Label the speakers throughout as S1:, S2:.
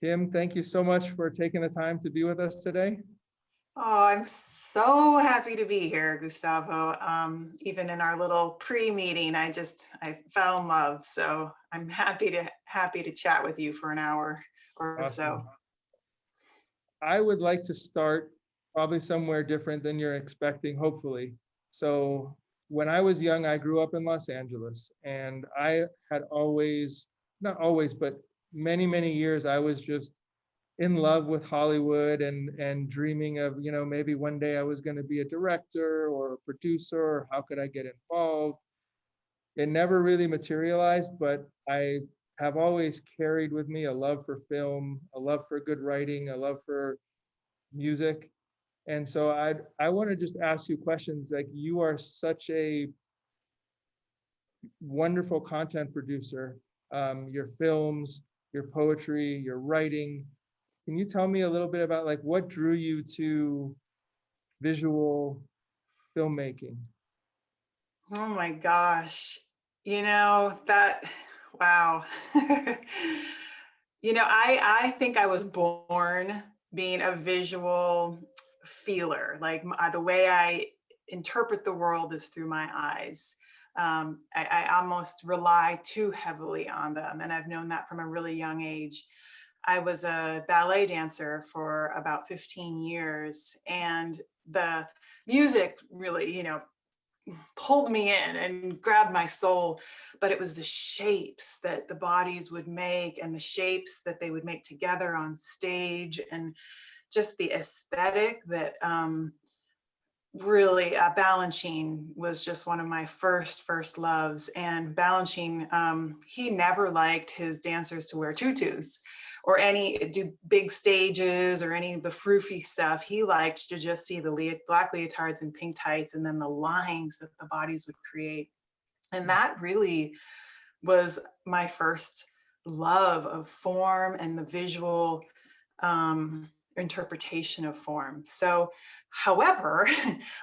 S1: Kim, thank you so much for taking the time to be with us today.
S2: Oh, I'm so happy to be here, Gustavo. Even in our little pre-meeting, I fell in love. So I'm happy to chat with you for an hour or so.
S1: Awesome. I would like to start probably somewhere different than you're expecting, hopefully. So when I was young, I grew up in Los Angeles, and I had always, not always, but many, many years, I was just in love with Hollywood and dreaming of, maybe one day I was going to be a director or a producer, or how could I get involved? It never really materialized, but I have always carried with me a love for film, a love for good writing, a love for music. And so I want to just ask you questions. Like, you are such a wonderful content producer. Your films, your poetry, your writing. Can you tell me a little bit about, like, what drew you to visual filmmaking?
S2: Oh my gosh. Wow. I think I was born being a visual feeler. Like the way I interpret the world is through my eyes. I almost rely too heavily on them. And I've known that from a really young age. I was a ballet dancer for about 15 years, and the music really, pulled me in and grabbed my soul. But it was the shapes that the bodies would make and the shapes that they would make together on stage, and just the aesthetic that really Balanchine was just one of my first loves. And Balanchine, he never liked his dancers to wear tutus or do big stages or any of the froofy stuff. He liked to just see the black leotards and pink tights, and then the lines that the bodies would create. And that really was my first love of form and the visual interpretation of form. So, however,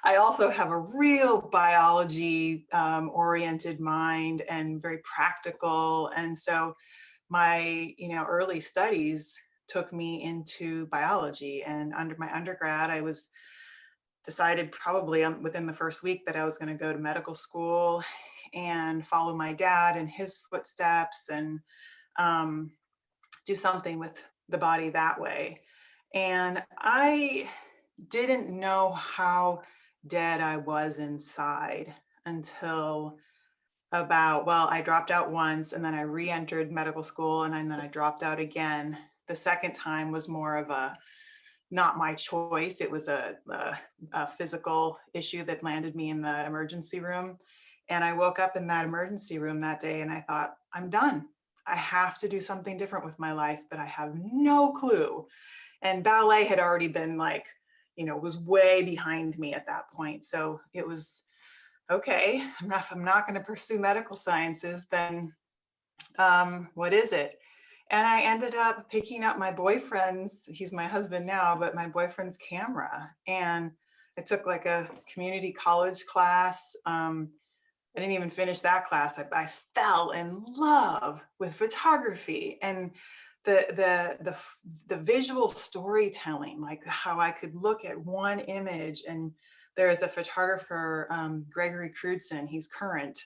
S2: I also have a real biology oriented mind and very practical. And so my early studies took me into biology, and under my undergrad I was decided probably within the first week that I was going to go to medical school and follow my dad in his footsteps and do something with the body that way. And I didn't know how dead I was inside until I dropped out once, and then I re-entered medical school, and then I dropped out again. The second time was more of a not my choice. It was a physical issue that landed me in the emergency room. And I woke up in that emergency room that day and I thought, I'm done. I have to do something different with my life, but I have no clue. And ballet had already been was way behind me at that point. So it was, okay, if I'm not going to pursue medical sciences, then what is it? And I ended up picking up my boyfriend's, he's my husband now, but my boyfriend's camera. And I took like a community college class. I didn't even finish that class. I fell in love with photography and the visual storytelling, like how I could look at one image. And there's a photographer, Gregory Crudson, he's current,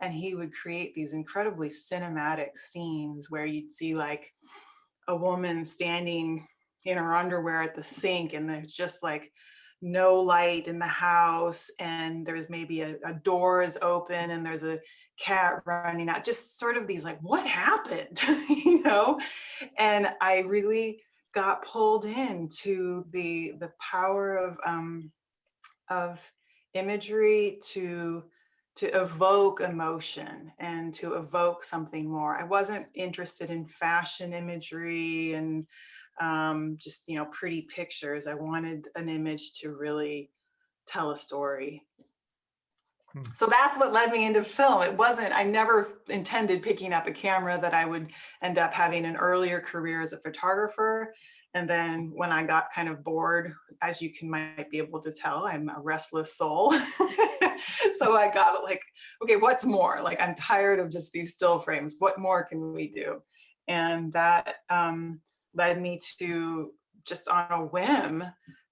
S2: and he would create these incredibly cinematic scenes where you'd see like a woman standing in her underwear at the sink, and there's just like no light in the house, and there's maybe a door is open and there's a cat running out, just sort of these like, what happened? And I really got pulled into the power of imagery to evoke emotion and to evoke something more. I wasn't interested in fashion imagery and just pretty pictures. I wanted an image to really tell a story. So that's what led me into film. I never intended picking up a camera that I would end up having an earlier career as a photographer. And then when I got kind of bored, as you might be able to tell, I'm a restless soul. So I got like, okay, what's more? Like, I'm tired of just these still frames. What more can we do? And that led me to, just on a whim,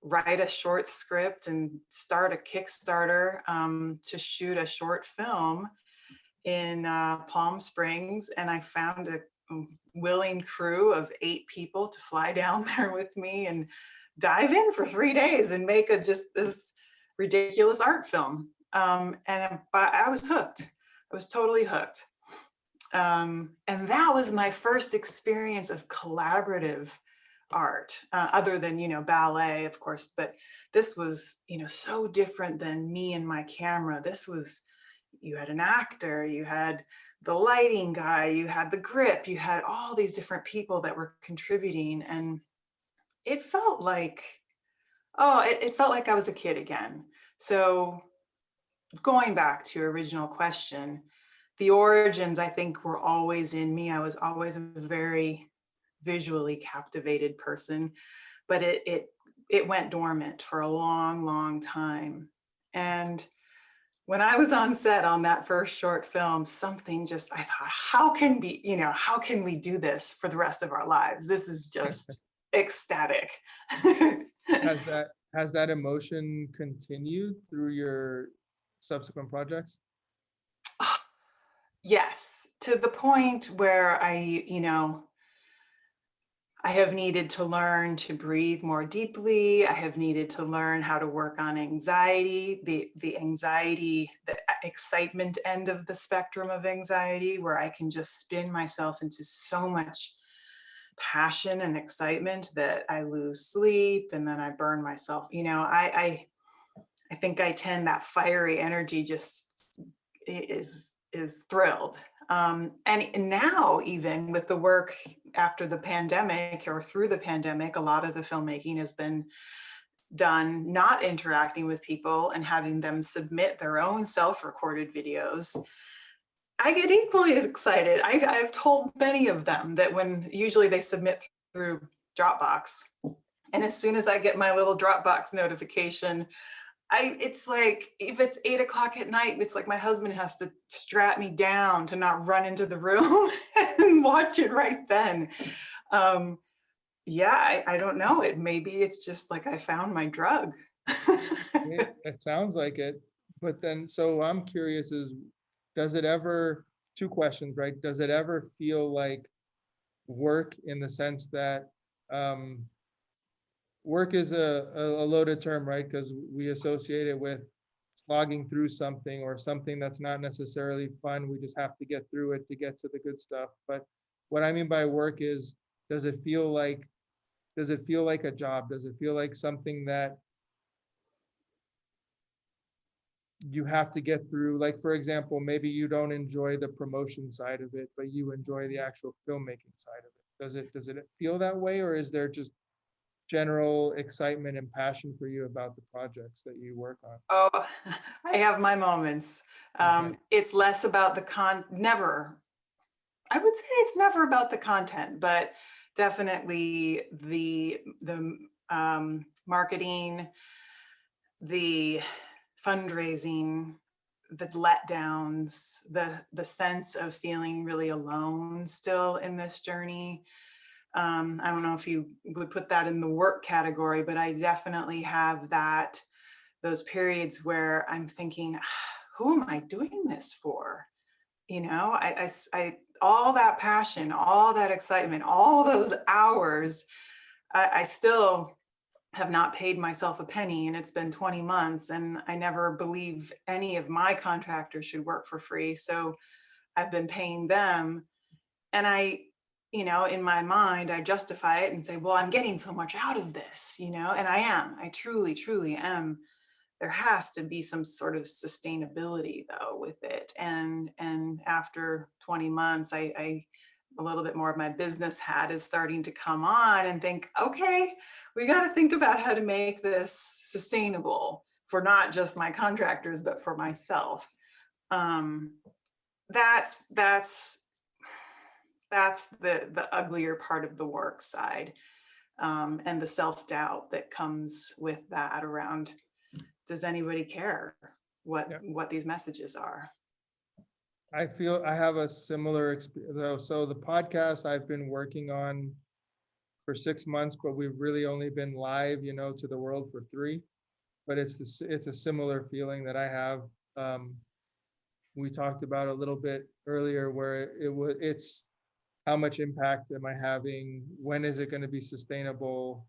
S2: write a short script and start a Kickstarter to shoot a short film in Palm Springs. And I found a willing crew of 8 people to fly down there with me and dive in for 3 days and make just this ridiculous art film. And I was hooked. I was totally hooked. And that was my first experience of collaborative art, other than, ballet, of course, but this was, so different than me and my camera. This was, you had an actor, you had the lighting guy, you had the grip, you had all these different people that were contributing. And it felt like, it felt like I was a kid again. So going back to your original question, the origins, I think, were always in me. I was always a very visually captivated person, but it went dormant for a long, long time. And when I was on set on that first short film, something just, I thought, how can we do this for the rest of our lives? This is just ecstatic.
S1: Has that emotion continued through your subsequent projects?
S2: Yes, to the point where I have needed to learn to breathe more deeply. I have needed to learn how to work on anxiety, the anxiety, the excitement end of the spectrum of anxiety, where I can just spin myself into so much passion and excitement that I lose sleep and then I burn myself. I think that fiery energy just is thrilled. And now, even with the work after the pandemic or through the pandemic, a lot of the filmmaking has been done not interacting with people and having them submit their own self-recorded videos. I get equally as excited. I've told many of them that when usually they submit through Dropbox, and as soon as I get my little Dropbox notification, it's like, if it's 8 o'clock at night, it's like my husband has to strap me down to not run into the room and watch it right then. I don't know. Maybe it's just like I found my drug.
S1: It sounds like it. But then, so I'm curious does it ever, 2 questions, right? Does it ever feel like work, in the sense that work is a loaded term, right? Because we associate it with slogging through something or something that's not necessarily fun. We just have to get through it to get to the good stuff. But what I mean by work is, does it feel like a job? Does it feel like something that you have to get through? Like, for example, maybe you don't enjoy the promotion side of it, but you enjoy the actual filmmaking side of it. Does it feel that way, or is there just general excitement and passion for you about the projects that you work on?
S2: Oh, I have my moments.
S1: Okay.
S2: It's less about I would say it's never about the content, but definitely the marketing, the fundraising, the letdowns, the sense of feeling really alone still in this journey. I don't know if you would put that in the work category, but I definitely have those periods where I'm thinking, who am I doing this for? I all that passion, all that excitement, all those hours, I still have not paid myself a penny, and it's been 20 months, and I never believe any of my contractors should work for free. So I've been paying them, and in my mind, I justify it and say, well, I'm getting so much out of this, and I truly, truly am. There has to be some sort of sustainability though with it. And after 20 months, I a little bit more of my business hat is starting to come on and think, okay, we got to think about how to make this sustainable for not just my contractors, but for myself. That's the uglier part of the work side, and the self-doubt that comes with that around, does anybody care what these messages are?
S1: I feel I have a similar experience. So the podcast I've been working on for 6 months, but we've really only been live, to the world for 3. But it's a similar feeling that I have. We talked about a little bit earlier where it's how much impact am I having? When is it going to be sustainable?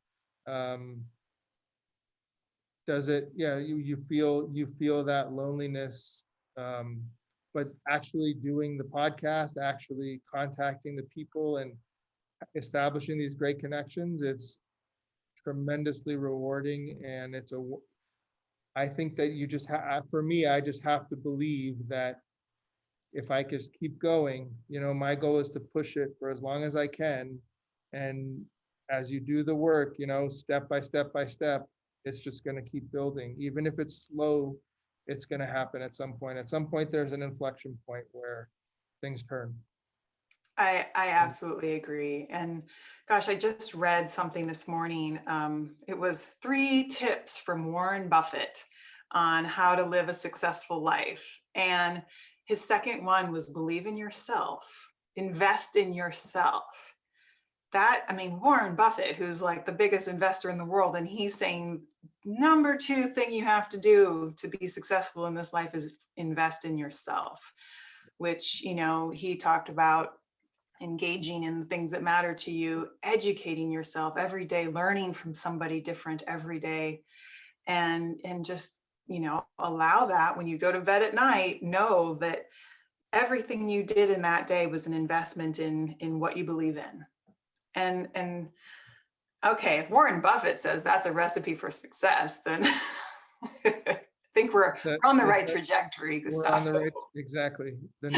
S1: Does it, you feel that loneliness, but actually doing the podcast, actually contacting the people and establishing these great connections, it's tremendously rewarding. And I think that you just have, for me, I just have to believe that if I just keep going, my goal is to push it for as long as I can. And as you do the work, step by step by step, it's just going to keep building. Even if it's slow, it's going to happen at some point. At some point, there's an inflection point where things turn.
S2: I absolutely agree. And gosh, I just read something this morning. It was 3 tips from Warren Buffett on how to live a successful life. And his second one was believe in yourself, invest in yourself. Warren Buffett, who's like the biggest investor in the world, and he's saying, number 2 thing you have to do to be successful in this life is invest in yourself, which, he talked about engaging in the things that matter to you, educating yourself every day, learning from somebody different every day, and just, allow that when you go to bed at night, know that everything you did in that day was an investment in what you believe in. And okay, if Warren Buffett says that's a recipe for success, then I think we're on the right trajectory, Gustavo.
S1: We're on the right, exactly. The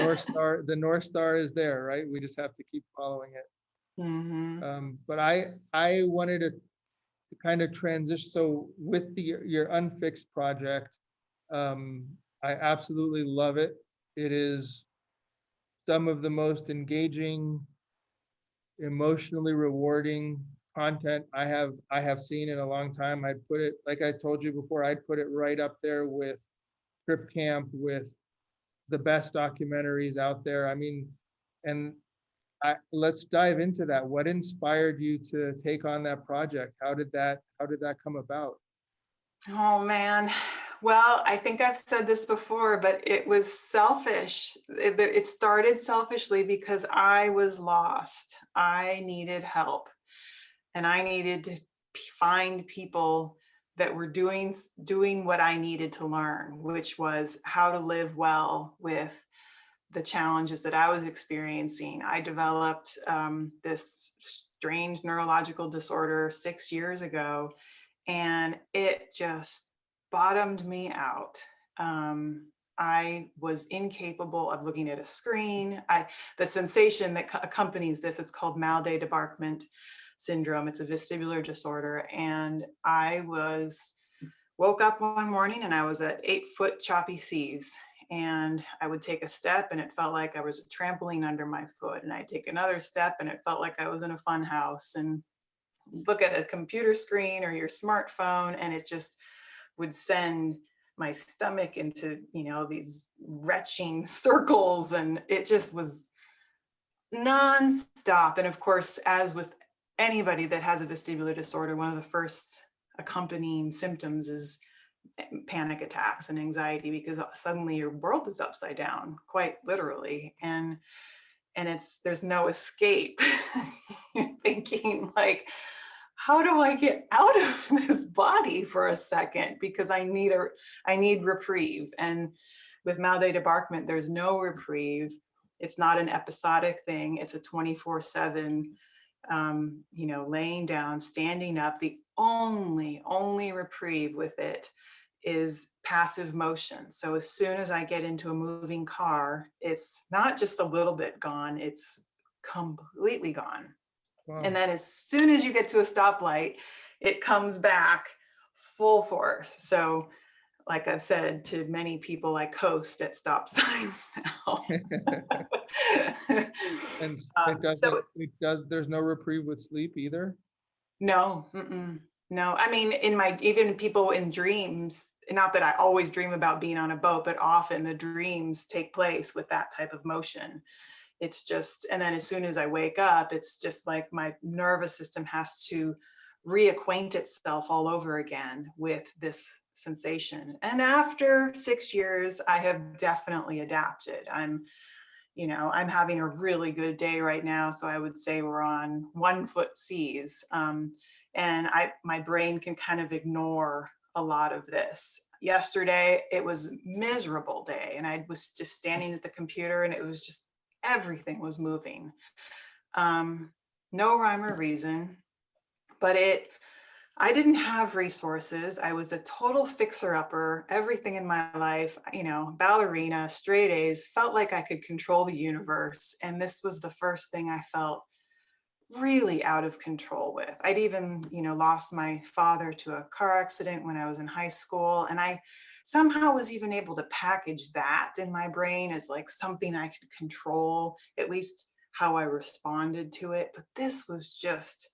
S1: North Star is there, right? We just have to keep following it.
S2: Mm-hmm.
S1: But I wanted to kind of transition. So with your Unfixed project, I absolutely love it. It is some of the most engaging, emotionally rewarding content I have seen in a long time. I'd put it, like I told you before, I'd put it right up there with Trip Camp, with the best documentaries out there. And let's dive into that. What inspired you to take on that project? How did that come about?
S2: Oh man. Well, I think I've said this before, but it was selfish. It started selfishly because I was lost. I needed help, and I needed to find people that were doing what I needed to learn, which was how to live well with the challenges that I was experiencing. I developed this strange neurological disorder 6 years ago, and it just bottomed me out. I was incapable of looking at a screen. The sensation that accompanies this, it's called Mal de Débarquement Syndrome. It's a vestibular disorder. And I woke up one morning and I was at 8-foot choppy seas. And I would take a step and it felt like I was a trampoline under my foot. And I'd take another step and it felt like I was in a fun house. And look at a computer screen or your smartphone, and it just would send my stomach into, these retching circles, and it just was nonstop. And of course, as with anybody that has a vestibular disorder, one of the first accompanying symptoms is panic attacks and anxiety, because suddenly your world is upside down, quite literally. And there's no escape. You're thinking like, how do I get out of this body for a second? Because I need reprieve. And with Mal de Débarquement, there's no reprieve. It's not an episodic thing. It's a 24/7, laying down, standing up. The only reprieve with it is passive motion. So as soon as I get into a moving car, it's not just a little bit gone, it's completely gone.
S1: Wow.
S2: And then as soon as you get to a stoplight, it comes back full force. So like I've said to many people, I coast at stop signs now.
S1: And there's no reprieve with sleep either?
S2: No, no. Even people in dreams, not that I always dream about being on a boat, but often the dreams take place with that type of motion. It's just, and then as soon as I wake up, it's just like my nervous system has to reacquaint itself all over again with this sensation. And after 6 years, I have definitely adapted. I'm having a really good day right now. So I would say we're on 1 foot seas. And my brain can kind of ignore a lot of this. Yesterday, it was a miserable day, and I was just standing at the computer, and it was just everything was moving. No rhyme or reason, but I didn't have resources. I was a total fixer-upper. Everything in my life, ballerina, straight A's, felt like I could control the universe. And this was the first thing I felt really out of control with. I'd even, lost my father to a car accident when I was in high school. And I somehow was even able to package that in my brain as like something I could control, at least how I responded to it. But this was just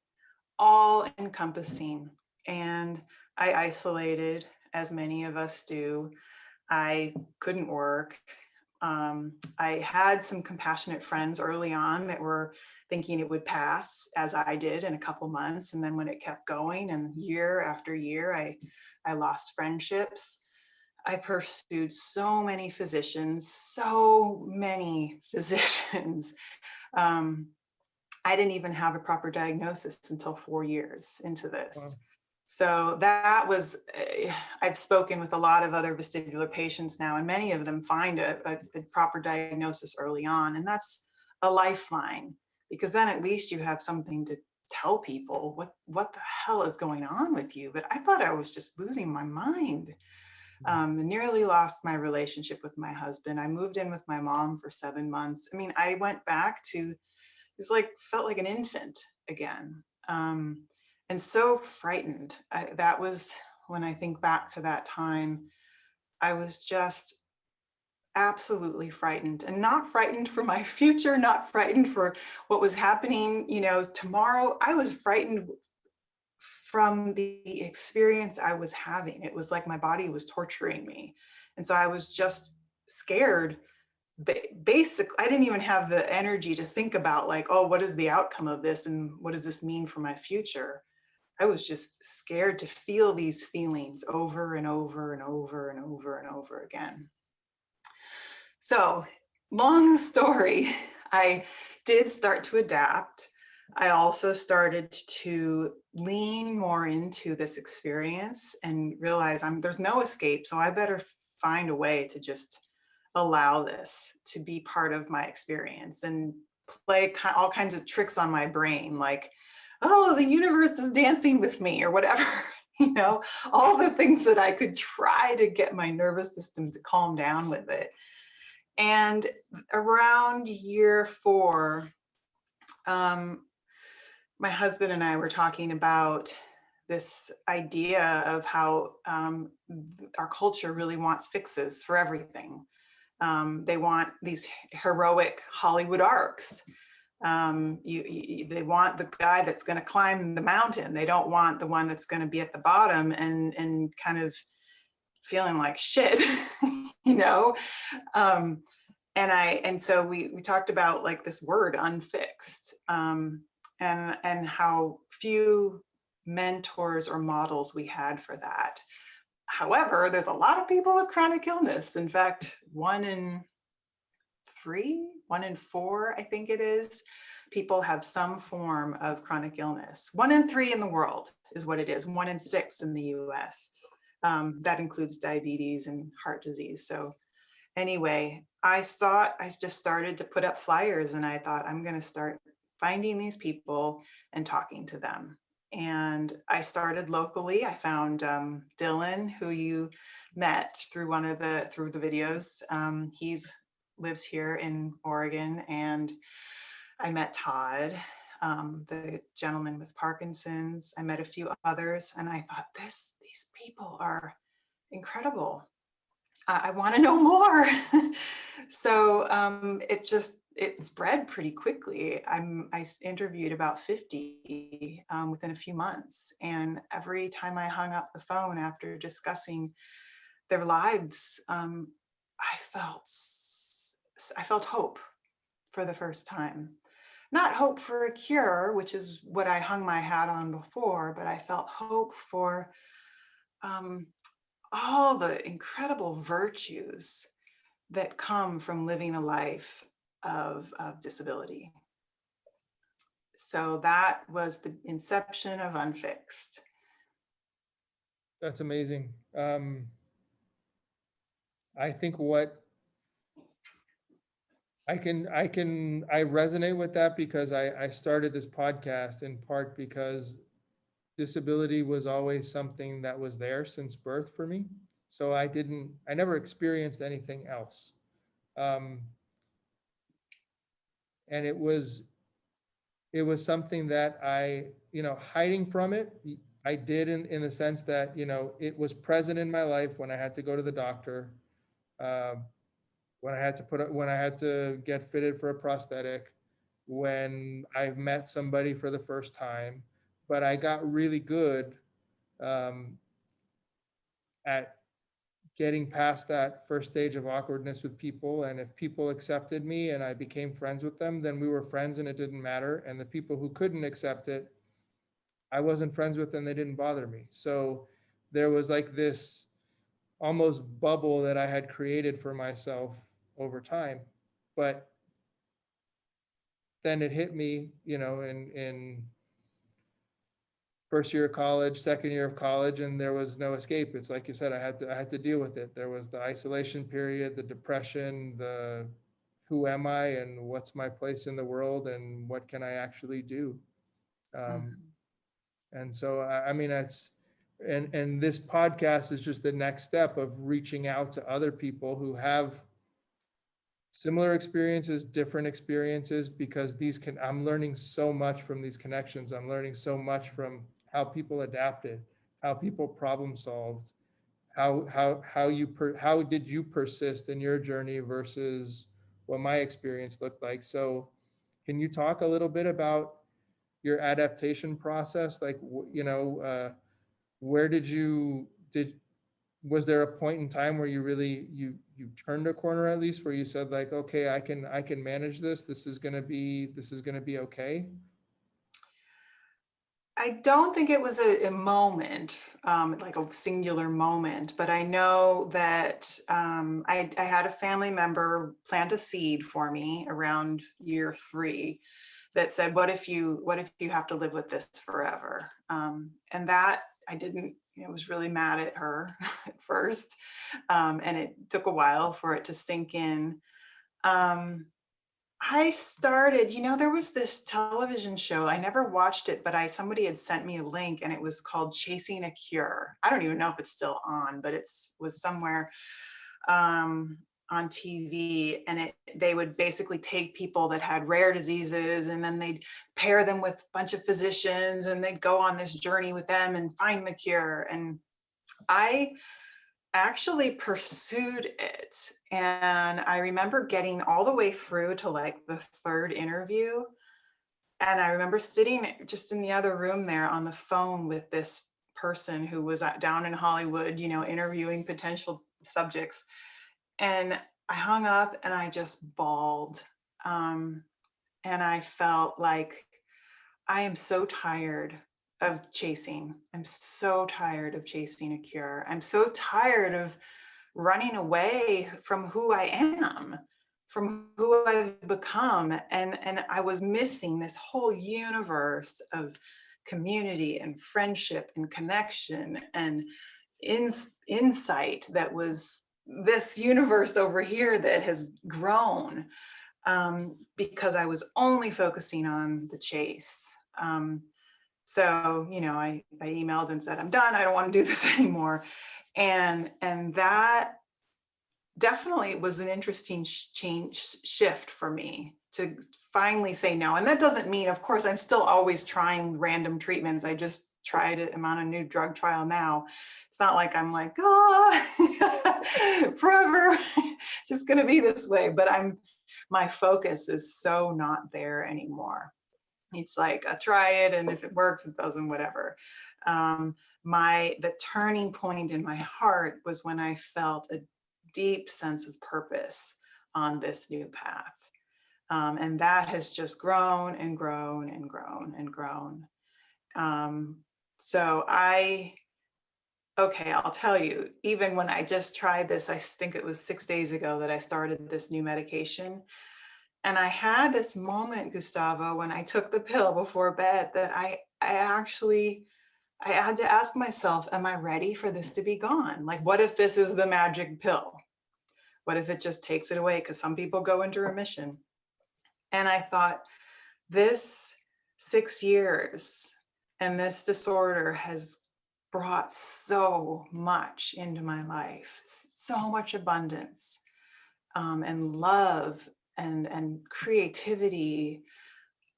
S2: all encompassing. And I isolated, as many of us do. I couldn't work. I had some compassionate friends early on that were thinking it would pass, as I did, in a couple months. And then when it kept going, and year after year, I lost friendships. I pursued so many physicians. I didn't even have a proper diagnosis until 4 years into this.
S1: Wow.
S2: So that was, I've spoken with a lot of other vestibular patients now, and many of them find a proper diagnosis early on. And that's a lifeline, because then at least you have something to tell people what the hell is going on with you. But I thought I was just losing my mind. Nearly lost my relationship with my husband. I moved in with my mom for 7 months. I mean, I went back to, felt like an infant again, and so frightened. That was when I think back to that time. I was just absolutely frightened, and not frightened for my future, not frightened for what was happening, tomorrow. I was frightened from the experience I was having. It was like my body was torturing me, and so I was just scared. Basically, I didn't even have the energy to think about like, oh, what is the outcome of this and what does this mean for my future? I was just scared to feel these feelings over and over and over and over and over again. So, long story, I did start to adapt. I also started to lean more into this experience and realize there's no escape, so I better find a way to just allow this to be part of my experience and play all kinds of tricks on my brain, like, oh, the universe is dancing with me or whatever, all the things that I could try to get my nervous system to calm down with it. And around year 4, my husband and I were talking about this idea of how our culture really wants fixes for everything. They want these heroic Hollywood arcs. They want the guy that's going to climb the mountain. They don't want the one that's going to be at the bottom and kind of feeling like shit, And so we talked about like this word unfixed, and how few mentors or models we had for that. However, there's a lot of people with chronic illness. In fact, 1 in 4, I think it is, people have some form of chronic illness. 1 in 3 in the world is what it is. 1 in 6 in the US. That includes diabetes and heart disease. So anyway, I just started to put up flyers, and I thought, I'm going to start finding these people and talking to them. And I started locally. I found Dylan, who you met through the videos. He lives here in Oregon, and I met Todd, the gentleman with Parkinson's. I met a few others, and I thought, these people are incredible. I want to know more. So it spread pretty quickly. I interviewed about 50 within a few months. And every time I hung up the phone after discussing their lives, I felt hope. for the first time. Not hope for a cure, which is what I hung my hat on before, but I felt hope for um, all the incredible virtues that come from living a life of disability. So that was the inception of Unfixed.
S1: That's amazing. I think what I resonate with that because I started this podcast in part because disability was always something that was there since birth for me. So I never experienced anything else. Um, and it was something that hiding from it, I did in the sense that, it was present in my life when I had to go to the doctor, um, when I had to get fitted for a prosthetic, when I met somebody for the first time. But I got really good um, at getting past that first stage of awkwardness with people. And if people accepted me and I became friends with them, then we were friends and it didn't matter. And the people who couldn't accept it, I wasn't friends with and they didn't bother me. So there was like this almost bubble that I had created for myself over time. But then it hit me, in first year of college, second year of college, and there was no escape. It's like you said, I had to deal with it. There was the isolation period, the depression, the who am I and what's my place in the world and what can I actually do? Um,
S2: Mhm.
S1: and so, I mean, and this podcast is just the next step of reaching out to other people who have similar experiences, different experiences, because I'm learning so much from these connections. I'm learning so much from how people adapted, how people problem solved, how did you persist in your journey versus what my experience looked like. So can you talk a little bit about your adaptation process? Like, where did was there a point in time where you really you turned a corner, at least, where you said like, okay, I can manage this, this is going to be okay?
S2: I don't think it was a moment, like a singular moment, but I know that I had a family member plant a seed for me around year 3 that said, what if you have to live with this forever? And that I didn't, was really mad at her at first. And it took a while for it to sink in. Um, I started, there was this television show. I never watched it, but somebody had sent me a link and it was called Chasing a Cure. I don't even know if it's still on, but was somewhere um, on TV, and they would basically take people that had rare diseases and then they'd pair them with a bunch of physicians and they'd go on this journey with them and find the cure. And I actually pursued it. And I remember getting all the way through to like the 3rd interview. And I remember sitting just in the other room there on the phone with this person who was down in Hollywood, interviewing potential subjects. And I hung up and I just bawled. And I felt like I am so tired of chasing. I'm so tired of chasing a cure. I'm so tired of running away from who I am, from who I've become. And I was missing this whole universe of community and friendship and connection and insight that was this universe over here that has grown, because I was only focusing on the chase. So, I emailed and said, I'm done. I don't want to do this anymore. And that definitely was an interesting shift for me to finally say no. And that doesn't mean, of course, I'm still always trying random treatments. I just I'm on a new drug trial now. It's not like I'm like, forever just going to be this way. But my focus is so not there anymore. It's like, I try it, and if it works, it doesn't, whatever. The turning point in my heart was when I felt a deep sense of purpose on this new path. And that has just grown and grown and grown and grown. So okay, I'll tell you, even when I just tried this, I think it was 6 days ago that I started this new medication. And I had this moment, Gustavo, when I took the pill before bed, that I had to ask myself, am I ready for this to be gone? Like, what if this is the magic pill? What if it just takes it away? Because some people go into remission. And I thought, this 6 years and this disorder has brought so much into my life, so much abundance, and love and creativity.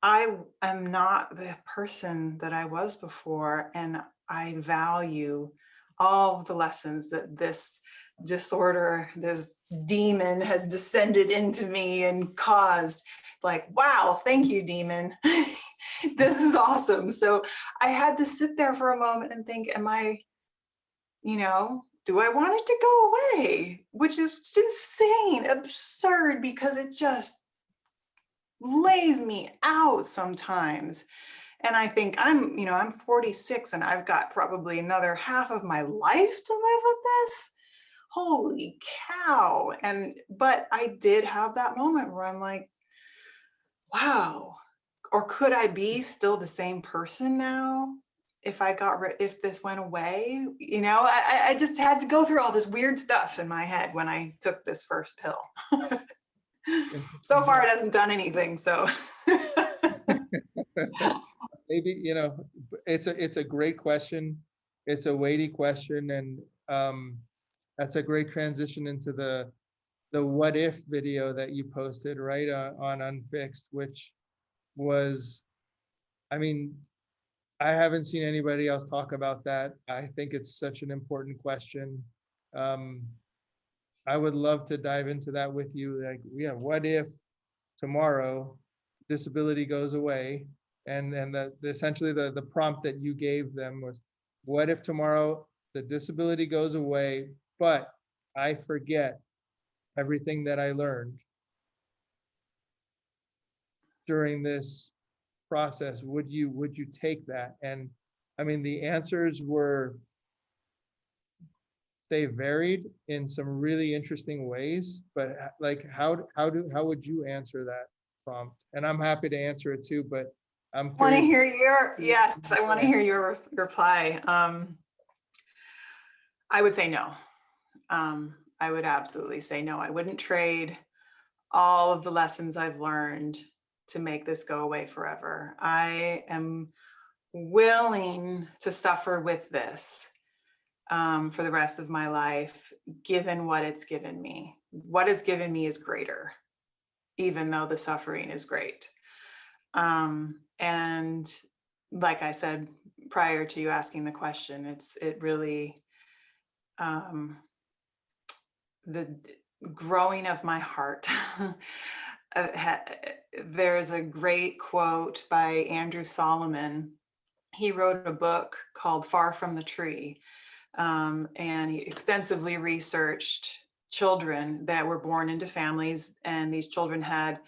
S2: I am not the person that I was before, and I value all of the lessons that this disorder, this demon has descended into me and caused. Like, wow, thank you, demon. This is awesome. So I had to sit there for a moment and think, am I, do I want it to go away? Which is insane, absurd, because it just lays me out sometimes. And I think I'm 46 and I've got probably another half of my life to live with this. Holy cow. But I did have that moment where I'm like, wow, or could I be still the same person now if this went away? I just had to go through all this weird stuff in my head when I took this first pill. So far, it hasn't done anything. So
S1: Maybe, it's a great question. It's a weighty question. And that's a great transition into the what if video that you posted, right, on Unfixed, which was, I mean, I haven't seen anybody else talk about that. I think it's such an important question. I would love to dive into that with you. Like, yeah, what if tomorrow disability goes away? And essentially the prompt that you gave them was, what if tomorrow the disability goes away, but I forget everything that I learned during this process? Would you take that? And I mean, the answers were, they varied in some really interesting ways, but like, how would you answer that prompt? And I'm happy to answer it too, but I'm
S2: want to
S1: curious.
S2: hear I want to hear your reply. I would say no. I would absolutely say no. I wouldn't trade all of the lessons I've learned to make this go away forever. I am willing to suffer with this for the rest of my life, given what it's given me. What it's given me is greater, even though the suffering is great. And like I said prior to you asking the question, it really, the growing of my heart. There's a great quote by Andrew Solomon. He wrote a book called Far from the Tree, and he extensively researched children that were born into families, and these children had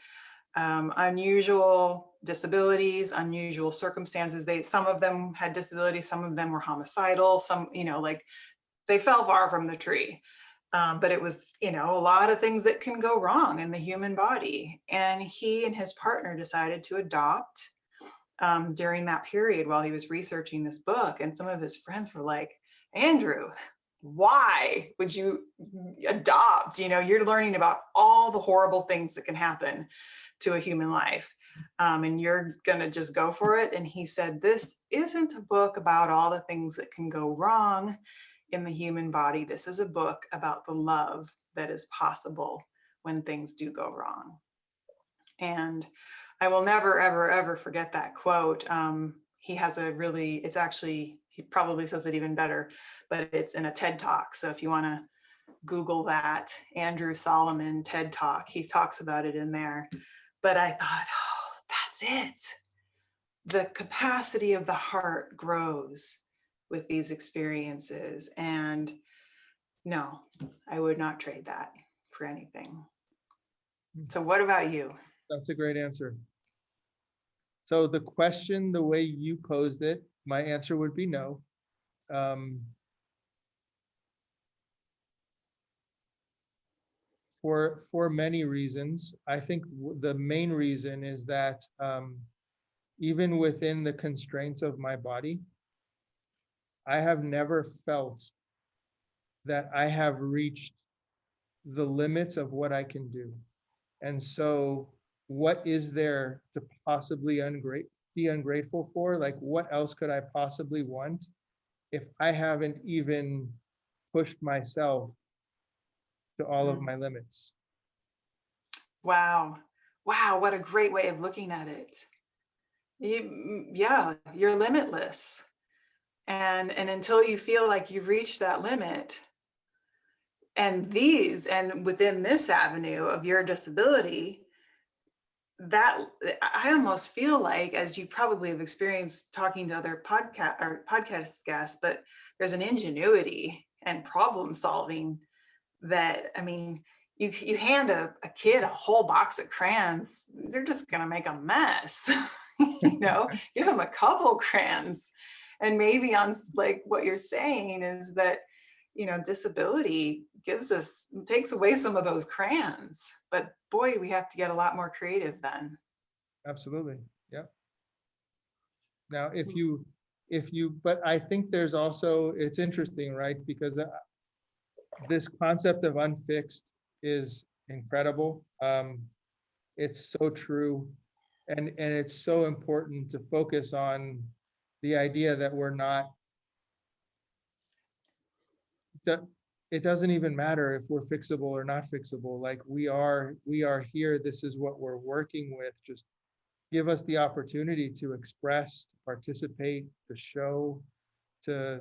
S2: unusual disabilities, unusual circumstances. Some of them had disabilities, some of them were homicidal, some, like they fell far from the tree. But it was, a lot of things that can go wrong in the human body. And he and his partner decided to adopt during that period while he was researching this book. And some of his friends were like, Andrew, why would you adopt? You're learning about all the horrible things that can happen to a human life. And you're going to just go for it. And he said, this isn't a book about all the things that can go wrong in the human body. This is a book about the love that is possible when things do go wrong. And I will never, ever, ever forget that quote. He has he probably says it even better, but it's in a TED Talk. So if you want to Google that, Andrew Solomon TED Talk, he talks about it in there. But I thought, oh, that's it. The capacity of the heart grows with these experiences. And no, I would not trade that for anything. So what about you?
S1: That's a great answer. So the question, the way you posed it, my answer would be no. For many reasons. I think the main reason is that even within the constraints of my body, I have never felt that I have reached the limits of what I can do. And so what is there to possibly be ungrateful for? Like, what else could I possibly want if I haven't even pushed myself to all of my limits?
S2: Wow. Wow, what a great way of looking at it. Yeah, you're limitless. And until you feel like you've reached that limit, and within this avenue of your disability, that I almost feel like, as you probably have experienced talking to other podcast guests, but there's an ingenuity and problem solving that, I mean, you hand a kid a whole box of crayons, they're just going to make a mess. Give them a couple crayons. And maybe on, like, what you're saying is that, disability takes away some of those crayons, but boy, we have to get a lot more creative then.
S1: Absolutely. Yeah. Now, but I think there's also, it's interesting, right? Because this concept of unfixed is incredible. It's so true. And it's so important to focus on the idea that we're not, that it doesn't even matter if we're fixable or not fixable. Like, we are here. This is what we're working with. Just give us the opportunity to express, to participate, to show, to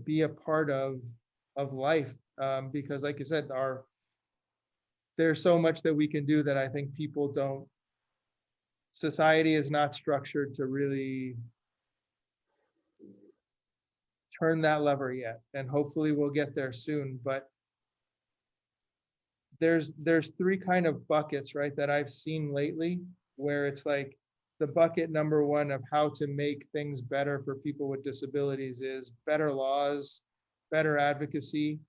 S1: be a part of life. Because like you said, there's so much that we can do that I think people don't, society is not structured to really turn that lever yet. And hopefully we'll get there soon. But there's three kind of buckets, right, that I've seen lately, where it's like the bucket number one of how to make things better for people with disabilities is better laws, better advocacy.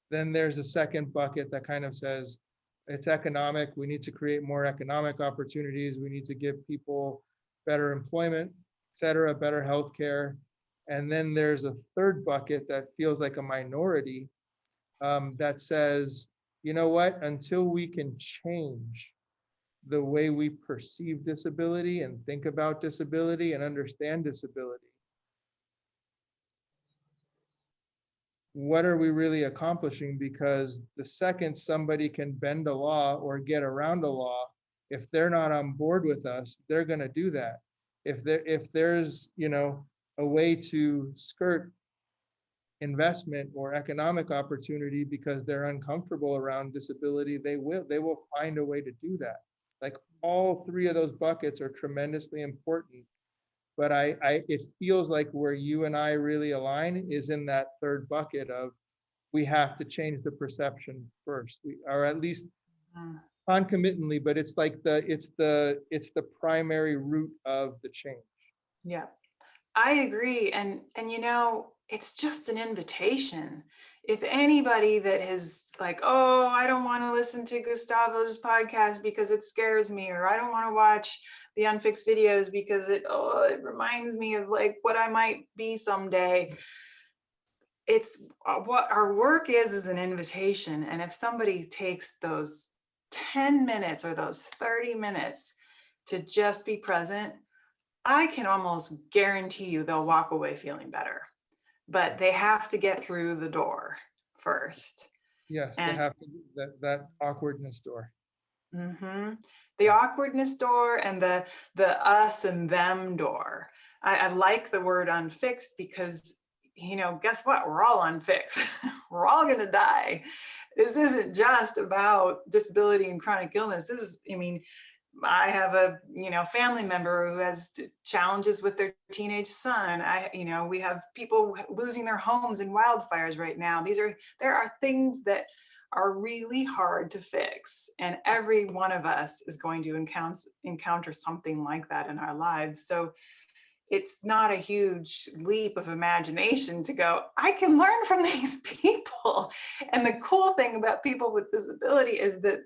S1: Then there's a second bucket that kind of says it's economic. We need to create more economic opportunities. We need to give people better employment, et cetera, better healthcare. And then there's a third bucket that feels like a minority, that says, you know what, until we can change the way we perceive disability and think about disability and understand disability, what are we really accomplishing? Because the second somebody can bend a law or get around a law, if they're not on board with us, they're going to do that. If there's, a way to skirt investment or economic opportunity because they're uncomfortable around disability, they will find a way to do that. Like, all three of those buckets are tremendously important. But it feels like where you and I really align is in that third bucket of, we have to change the perception first, or at least concomitantly, but it's like it's the primary root of the change.
S2: Yeah, I agree. And it's just an invitation. If anybody that is like, oh, I don't want to listen to Gustavo's podcast because it scares me, or I don't want to watch the unfixed videos because it reminds me of like what I might be someday. It's what our work is an invitation. And if somebody takes those 10 minutes or those 30 minutes to just be present, I can almost guarantee you they'll walk away feeling better. But they have to get through the door first.
S1: Yes, they have to, that awkwardness door.
S2: Mm-hmm. The awkwardness door and the us and them door. I like the word unfixed because, guess what? We're all unfixed. We're all going to die. This isn't just about disability and chronic illness. This is, I have a family member who has challenges with their teenage son. We have people losing their homes in wildfires right now. There are things that are really hard to fix. And every one of us is going to encounter something like that in our lives. So it's not a huge leap of imagination to go, I can learn from these people. And the cool thing about people with disability is that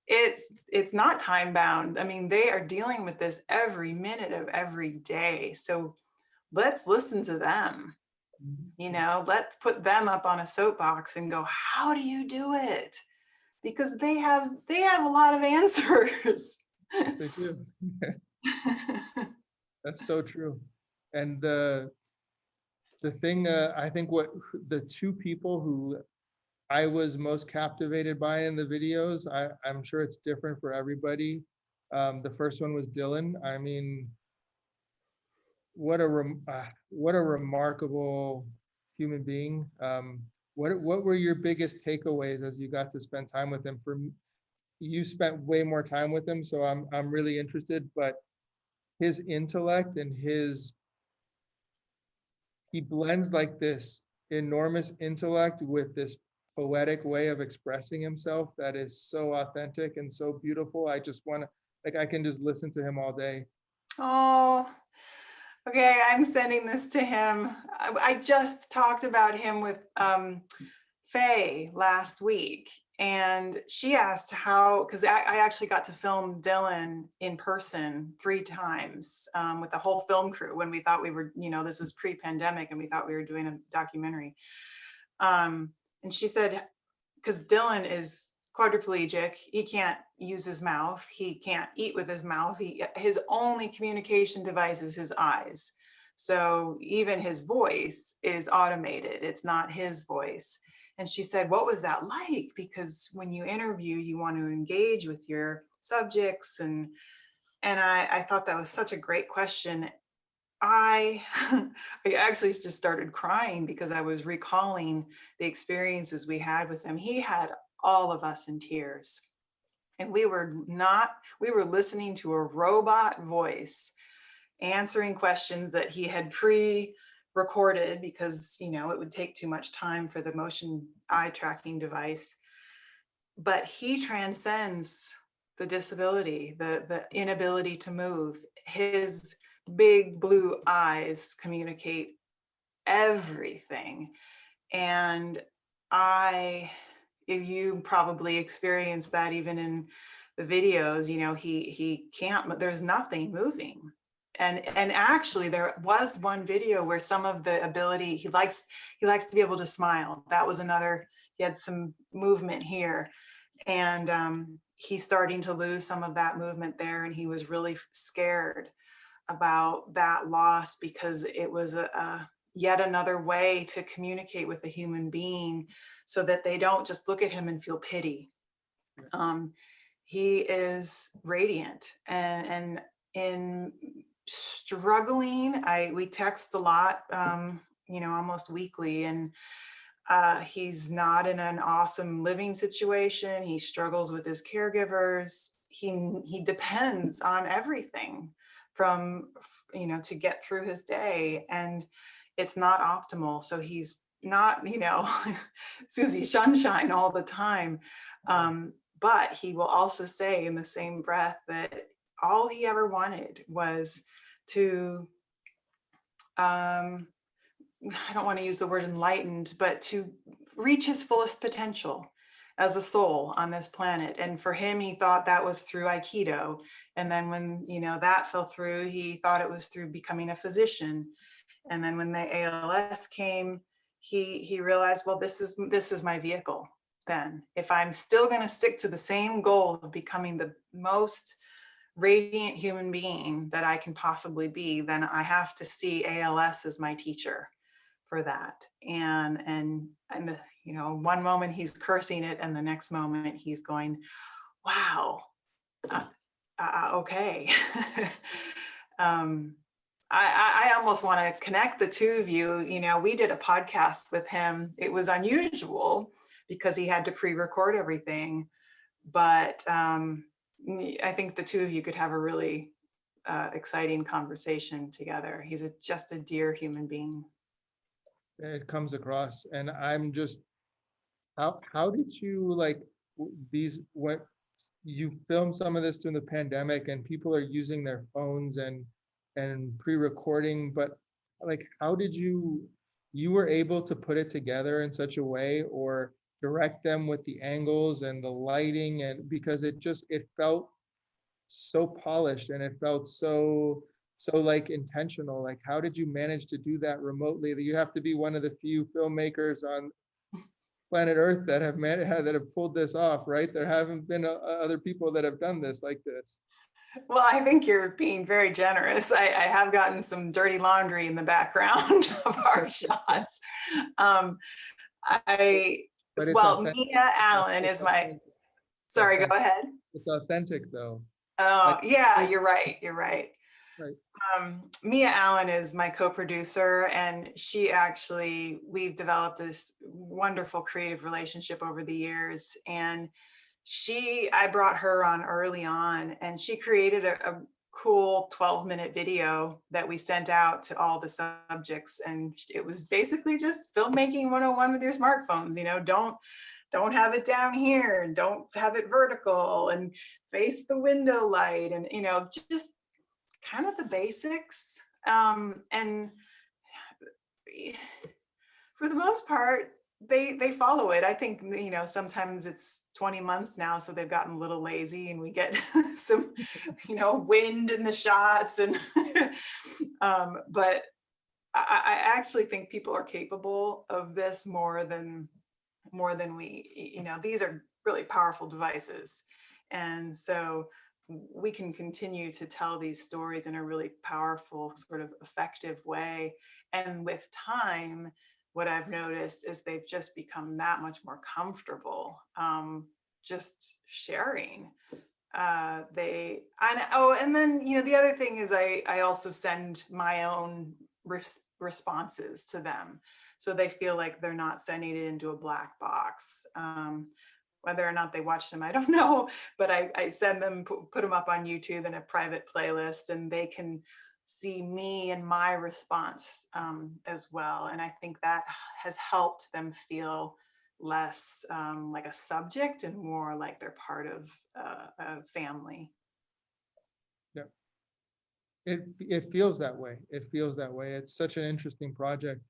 S2: it's not time bound. I mean, they are dealing with this every minute of every day. So let's listen to them. You know, let's put them up on a soapbox and go, how do you do it? Because they have a lot of answers.
S1: Yes, they do. That's so true. And the thing, I think what the two people who I was most captivated by in the videos, I'm sure it's different for everybody. The first one was Dylan. I mean, what a remarkable human being. What were your biggest takeaways as you got to spend time with him? You spent way more time with him, so I'm really interested. But his intellect and he blends like this enormous intellect with this poetic way of expressing himself that is so authentic and so beautiful. I just want to, like, I can just listen to him all day.
S2: Oh, okay. I'm sending this to him. I just talked about him with Faye last week, and she asked how, because I actually got to film Dylan in person 3 times with the whole film crew when we thought we were, you know, this was pre-pandemic and we thought we were doing a documentary. And she said, because Dylan is quadriplegic, he can't use his mouth, he can't eat with his mouth, his only communication device is his eyes. So even his voice is automated, it's not his voice. And she said, what was that like? Because when you interview, you want to engage with your subjects. And I thought that was such a great question. I actually just started crying because I was recalling the experiences we had with him. He had all of us in tears. And we were listening to a robot voice answering questions that he had pre-recorded because, you know, it would take too much time for the motion eye tracking device. But he transcends the disability, the inability to move. His big blue eyes communicate everything. And you probably experienced that even in the videos, you know, he can't, there's nothing moving. And actually there was one video where some of the ability, he likes to be able to smile. That was another, he had some movement here. And he's starting to lose some of that movement there. And he was really scared about that loss because it was a yet another way to communicate with a human being so that they don't just look at him and feel pity. He is radiant, and in struggling, we text a lot, you know, almost weekly, and he's not in an awesome living situation. He struggles with his caregivers. He depends on everything from, you know, to get through his day, and it's not optimal. So he's not, you know, Susie Sunshine all the time. But he will also say in the same breath that all he ever wanted was to, I don't want to use the word enlightened, but to reach his fullest potential as a soul on this planet. And for him, he thought that was through Aikido. And then when, you know, that fell through, he thought it was through becoming a physician. And then when the ALS came, he realized, well, this is my vehicle. Then if I'm still going to stick to the same goal of becoming the most radiant human being that I can possibly be, then I have to see ALS as my teacher for that. And the, you know, one moment he's cursing it, and the next moment he's going, wow, okay. I almost want to connect the two of you. You know, we did a podcast with him. It was unusual because he had to pre-record everything, but I think the two of you could have a really exciting conversation together. He's just a dear human being.
S1: It comes across, and I'm just how did you like these, what you filmed some of this during the pandemic and people are using their phones and pre-recording, but like how did you were able to put it together in such a way or direct them with the angles and the lighting, and because it felt so polished and it felt so like intentional. Like how did you manage to do that remotely? That you have to be one of the few filmmakers on planet Earth that have pulled this off, right? There haven't been other people that have done this like this.
S2: Well, I think you're being very generous. I have gotten some dirty laundry in the background of our shots. I,
S1: But it's
S2: well,
S1: authentic.
S2: Mia Allen
S1: It's
S2: is my,
S1: authentic. It's
S2: sorry, go
S1: authentic.
S2: ahead.
S1: It's authentic though.
S2: Oh,
S1: Like,
S2: yeah, you're right. You're right.
S1: right.
S2: Mia Allen is my co-producer, and we've developed this wonderful creative relationship over the years. And I brought her on early on, and she created a cool 12-minute video that we sent out to all the subjects. And it was basically just filmmaking 101 with your smartphones. Don't have it down here, and don't have it vertical, and face the window light, and just kind of the basics. And for the most part, they follow it. I think sometimes it's 20 months now, so they've gotten a little lazy, and we get some wind in the shots, and but I actually think people are capable of this more than we. These are really powerful devices, and so we can continue to tell these stories in a really powerful, sort of effective way. And with time, what I've noticed is they've just become that much more comfortable just sharing. And then the other thing is I also send my own responses to them, so they feel like they're not sending it into a black box. Whether or not they watch them, I don't know, but I send them, put them up on YouTube in a private playlist, and they can see me and my response as well. And I think that has helped them feel less like a subject and more like they're part of a family.
S1: Yeah. It feels that way. It feels that way. It's such an interesting project.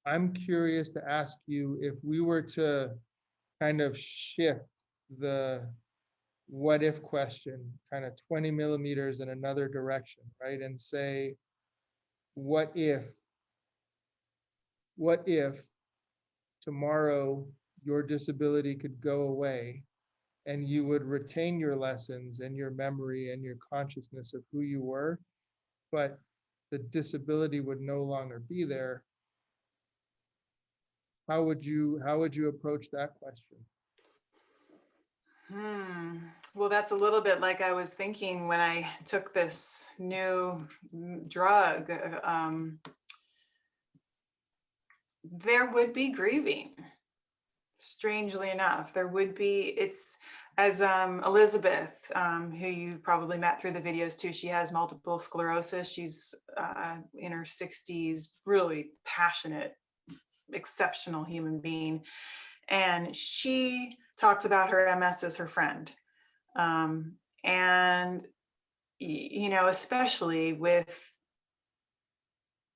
S1: I'm curious to ask you, if we were to kind of shift the what if question kind of 20 millimeters in another direction, right? And say, what if tomorrow your disability could go away and you would retain your lessons and your memory and your consciousness of who you were, but the disability would no longer be there? How would you approach that question?
S2: Well, that's a little bit like I was thinking when I took this new drug. There would be grieving. Strangely enough, there would be. It's as Elizabeth, who you probably met through the videos too. She has multiple sclerosis. She's in her 60s, really passionate, exceptional human being. And she talks about her MS as her friend. And, especially with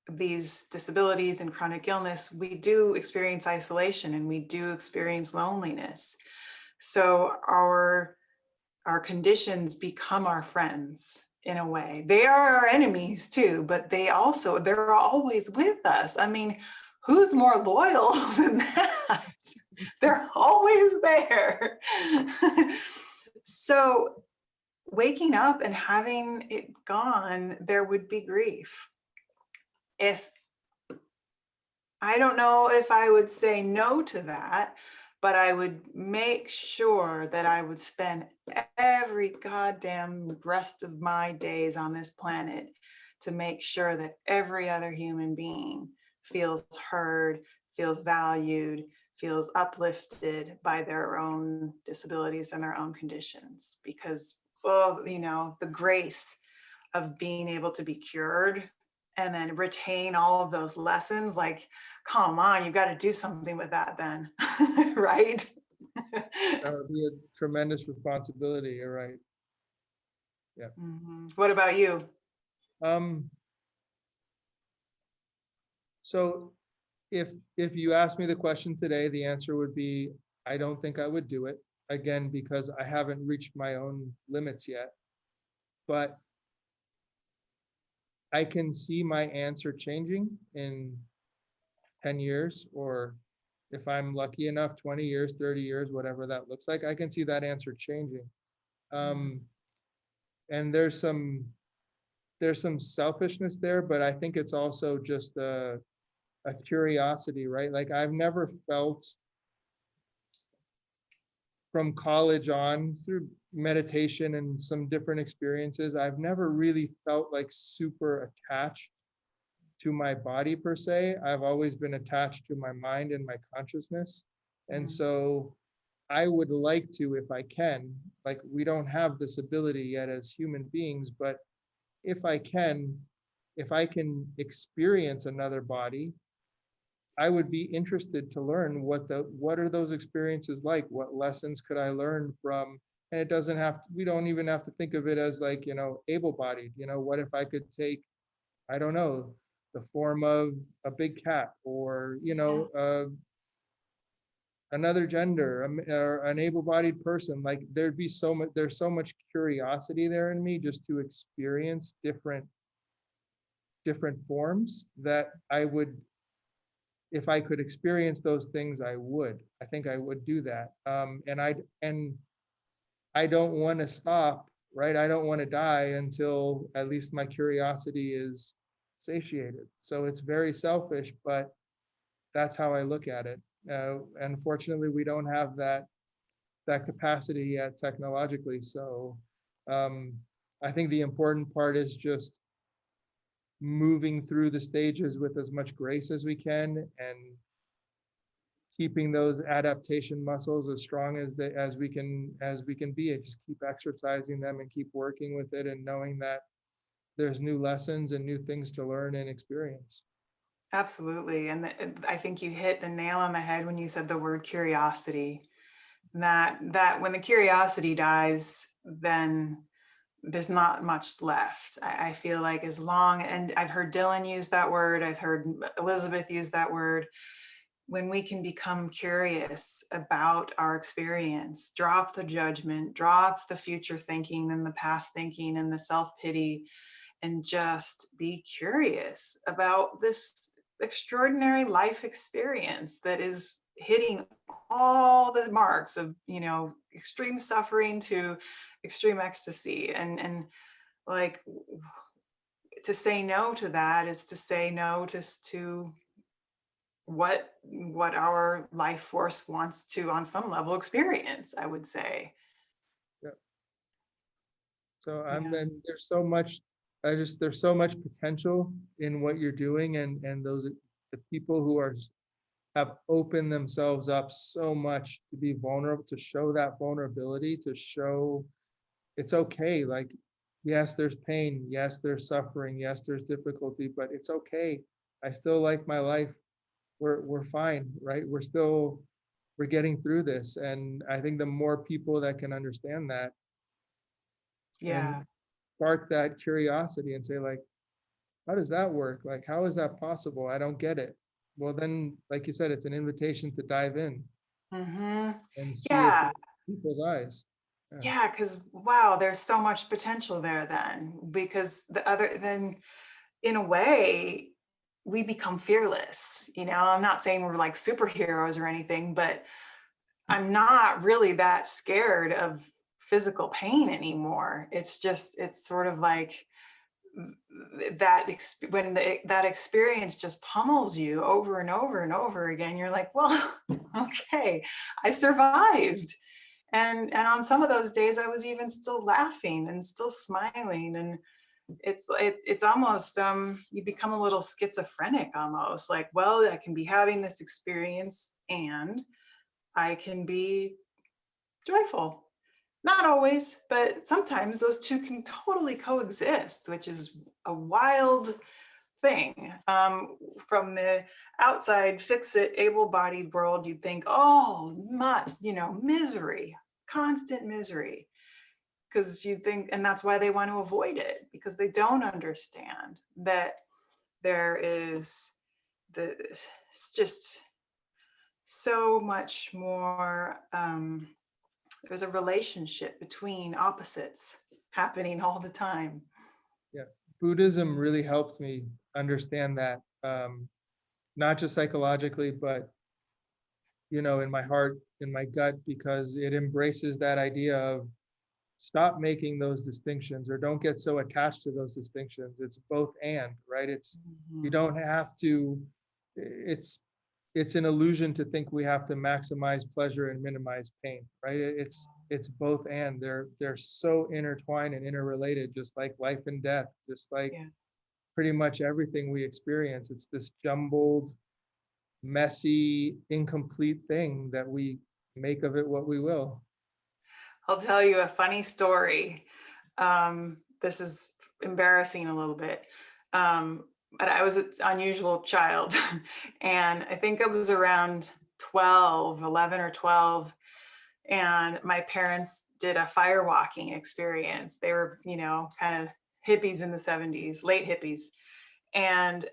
S2: these disabilities and chronic illness, we do experience isolation and we do experience loneliness. So our conditions become our friends in a way. They are our enemies too, but they're always with us. I mean, who's more loyal than that? They're always there. So waking up and having it gone, there would be grief. I don't know if I would say no to that, but I would make sure that I would spend every goddamn rest of my days on this planet to make sure that every other human being feels heard, feels valued, feels uplifted by their own disabilities and their own conditions. Because, the grace of being able to be cured and then retain all of those lessons, like, come on, you got to do something with that then, right?
S1: That would be a tremendous responsibility. You're right. Yeah.
S2: What about you?
S1: Um, so if you asked me the question today, the answer would be, I don't think I would do it. Again, because I haven't reached my own limits yet. But I can see my answer changing in 10 years, or if I'm lucky enough, 20 years, 30 years, whatever that looks like, I can see that answer changing. And there's some selfishness there, but I think it's also just a curiosity, right? Like I've never felt from college on through meditation and some different experiences, I've never really felt like super attached to my body per se. I've always been attached to my mind and my consciousness. And so I would like to, if I can, like we don't have this ability yet as human beings, but if I can experience another body, I would be interested to learn what are those experiences like? What lessons could I learn from? And it doesn't have, we don't even have to think of it as like, able-bodied, what if I could take, I don't know, the form of a big cat, or, another gender, or an able-bodied person. Like there's so much curiosity there in me just to experience different forms that I would, if I could experience those things, I think I would do that. And I don't want to stop, right? I don't want to die until at least my curiosity is satiated. So it's very selfish, but that's how I look at it. Unfortunately, we don't have that capacity yet technologically. So I think the important part is just moving through the stages with as much grace as we can, and keeping those adaptation muscles as strong as we can be, and just keep exercising them and keep working with it, and knowing that there's new lessons and new things to learn and experience.
S2: Absolutely. And I think you hit the nail on the head when you said the word curiosity. That when the curiosity dies, then there's not much left. I feel like as long, and I've heard Dylan use that word, I've heard Elizabeth use that word, when we can become curious about our experience, drop the judgment, drop the future thinking and the past thinking and the self-pity, and just be curious about this extraordinary life experience that is hitting all the marks of, extreme suffering to extreme ecstasy. And like, to say no to that is to say no to what our life force wants to, on some level, experience, I would say.
S1: Yeah. So
S2: Yeah.
S1: there's so much, there's so much potential in what you're doing, and the people who have opened themselves up so much to be vulnerable, to show that vulnerability, to show it's okay. Like, yes, there's pain, yes, there's suffering, yes, there's difficulty, but it's okay. I still like my life. We're fine, right? We're getting through this. And I think the more people that can understand that and
S2: Yeah.
S1: spark that curiosity and say, like, how does that work? Like, how is that possible? I don't get it. Well, then, like you said, it's an invitation to dive in and see it
S2: Yeah.
S1: through people's eyes. Yeah.
S2: Yeah, because wow, there's so much potential there then, because in a way, we become fearless. I'm not saying we're like superheroes or anything, but I'm not really that scared of physical pain anymore. It's sort of like that experience just pummels you over and over and over again. You're like, well, okay, I survived. And on some of those days, I was even still laughing and still smiling. And it's almost, you become a little schizophrenic almost, like, well, I can be having this experience and I can be joyful. Not always, but sometimes those two can totally coexist, which is a wild thing. From the outside, fix-it, able-bodied world, you'd think, oh, much, misery, constant misery. Because you think, and that's why they want to avoid it, because they don't understand that there is it's just so much more. There's a relationship between opposites happening all the time.
S1: Yeah, Buddhism really helped me understand that, not just psychologically, but in my heart, in my gut, because it embraces that idea of stop making those distinctions, or don't get so attached to those distinctions. It's both and, right? You don't have to, it's an illusion to think we have to maximize pleasure and minimize pain, right? It's both and. They're so intertwined and interrelated, just like life and death, just like
S2: Yeah.
S1: pretty much everything we experience. It's this jumbled, messy, incomplete thing that we make of it what we will.
S2: I'll tell you a funny story. This is embarrassing a little bit. But I was an unusual child. And I think I was around 11 or 12. And my parents did a fire walking experience. They were, kind of hippies in the 70s, late hippies. And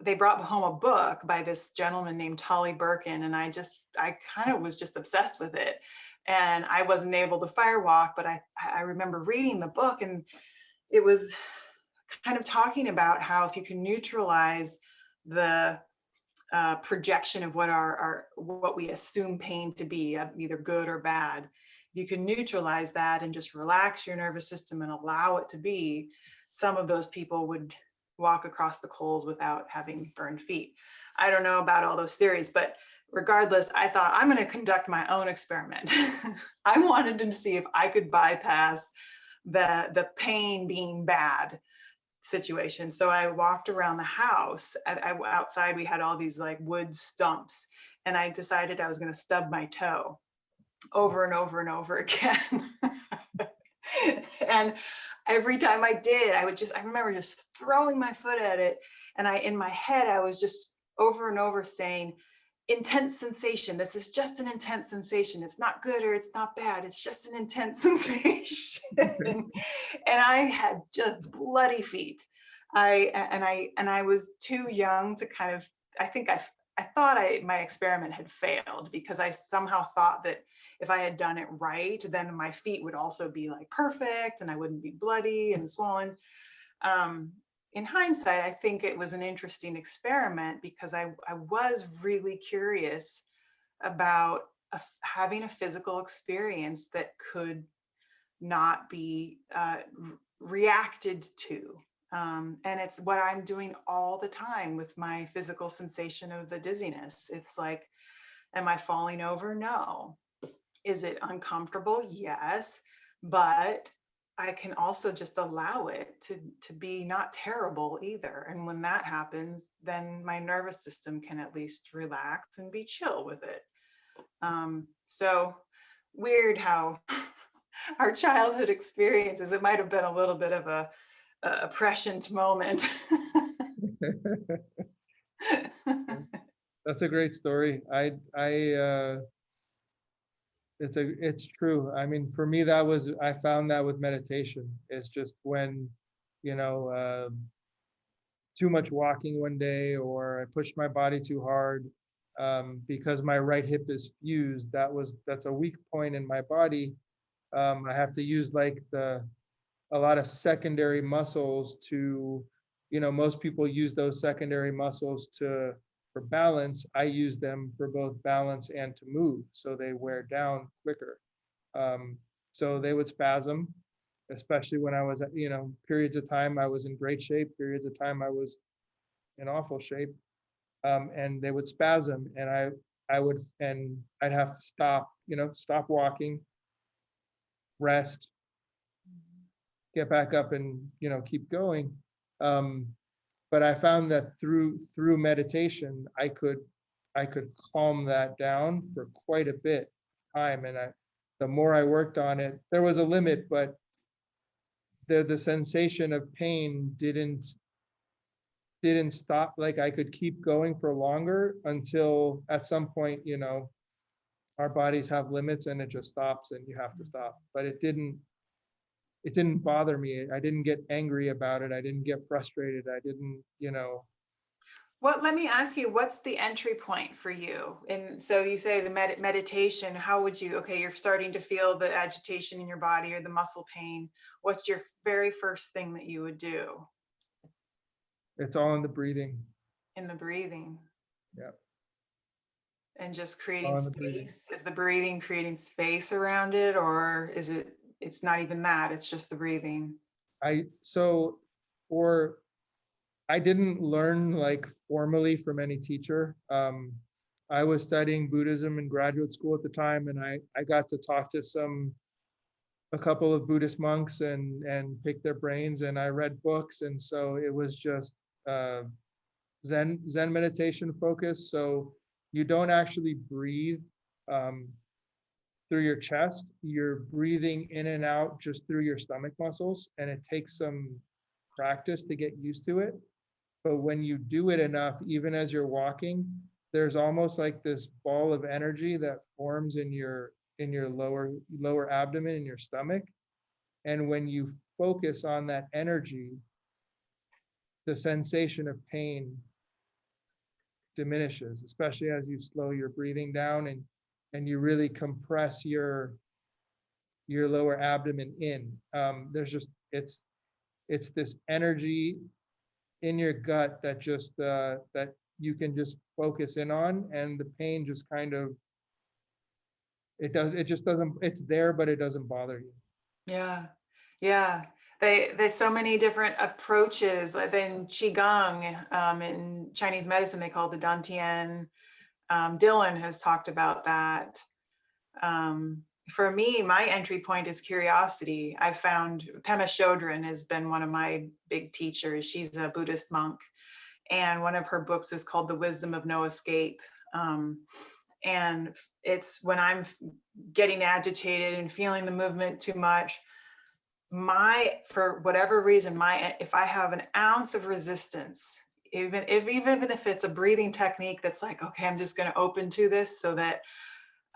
S2: they brought home a book by this gentleman named Tolly Birkin. And I kind of was just obsessed with it. And I wasn't able to firewalk, but I remember reading the book, and it was kind of talking about how if you can neutralize the projection of what we assume pain to be, either good or bad, you can neutralize that and just relax your nervous system and allow it to be, some of those people would walk across the coals without having burned feet. I don't know about all those theories, but regardless, I thought, I'm going to conduct my own experiment. I wanted to see if I could bypass the pain being bad situation. So I walked around the house. Outside, we had all these like wood stumps, and I decided I was going to stub my toe over and over and over again. And every time I did, I remember just throwing my foot at it. And in my head, I was just over and over saying, intense sensation. This is just an intense sensation. It's not good or it's not bad. It's just an intense sensation. And I had just bloody feet. I was too young to kind of, I think I thought my experiment had failed, because I somehow thought that if I had done it right, then my feet would also be like perfect and I wouldn't be bloody and swollen. In hindsight, I think it was an interesting experiment, because I was really curious about having a physical experience that could not be reacted to. And it's what I'm doing all the time with my physical sensation of the dizziness. It's like, am I falling over? No. Is it uncomfortable? Yes. But I can also just allow it to be not terrible either. And when that happens, then my nervous system can at least relax and be chill with it. So weird how our childhood experiences, it might have been a little bit of a prescient moment.
S1: That's a great story. It's true. I mean, for me, I found that with meditation. It's just when, too much walking one day, or I pushed my body too hard, because my right hip is fused. That's a weak point in my body. I have to use like a lot of secondary muscles to, most people use those secondary muscles for balance. I use them for both balance and to move, so they wear down quicker. So they would spasm, especially when I was, periods of time I was in great shape, periods of time I was in awful shape, and they would spasm, and I'd have to stop walking, rest, get back up, and keep going. But I found that through meditation, I could calm that down for quite a bit of time. And the more I worked on it, there was a limit, but the sensation of pain didn't stop. Like I could keep going for longer until at some point, you know, our bodies have limits and it just stops and you have to stop. But it didn't bother me. I didn't get angry about it. I didn't get frustrated. I didn't, you know.
S2: Let me ask you, what's the entry point for you? And so you say the meditation, how would you, okay, you're starting to feel the agitation in your body or the muscle pain. What's your very first thing that you would do?
S1: It's all in the breathing.
S2: In the breathing.
S1: Yeah.
S2: And just creating
S1: All in the breathing.
S2: space. Is the breathing creating space around it, or is it, it's not even that, it's just the breathing?
S1: So for, I didn't learn like formally from any teacher. I was studying Buddhism in graduate school at the time, and I got to talk to a couple of Buddhist monks and pick their brains, and I read books, and so it was just uh, Zen meditation focus. So you don't actually breathe um, through your chest. You're breathing in and out just through your stomach muscles, and it takes some practice to get used to it. But when you do it enough, even as you're walking, there's almost like this ball of energy that forms in your lower abdomen, in your stomach. And when you focus on that energy, the sensation of pain diminishes, especially as you slow your breathing down and you really compress your lower abdomen in. There's just it's this energy in your gut that just that you can just focus in on, and the pain just kind of it just doesn't, it's there but it doesn't bother you.
S2: Yeah, yeah. There's so many different approaches. Like in Qigong, in Chinese medicine, they call it the Dantian. Dylan has talked about that. For me, my entry point is curiosity. I found Pema Chodron has been one of my big teachers. She's a Buddhist monk, and one of her books is called The Wisdom of No Escape. And it's when I'm getting agitated and feeling the movement too much, for whatever reason, if I have an ounce of resistance, even if it's a breathing technique that's like, okay, I'm just going to open to this so that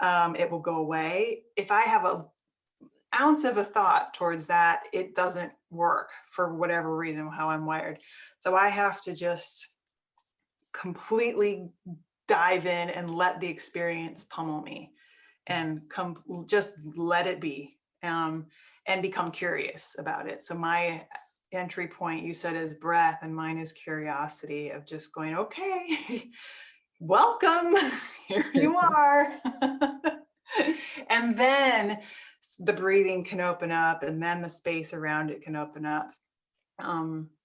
S2: it will go away. If I have an ounce of a thought towards that, it doesn't work for whatever reason, how I'm wired. So I have to just completely dive in and let the experience pummel me and just let it be, and become curious about it. So my entry point, you said, is breath, and mine is curiosity, of just going, okay, welcome, here you are. And then the breathing can open up, and then the space around it can open up.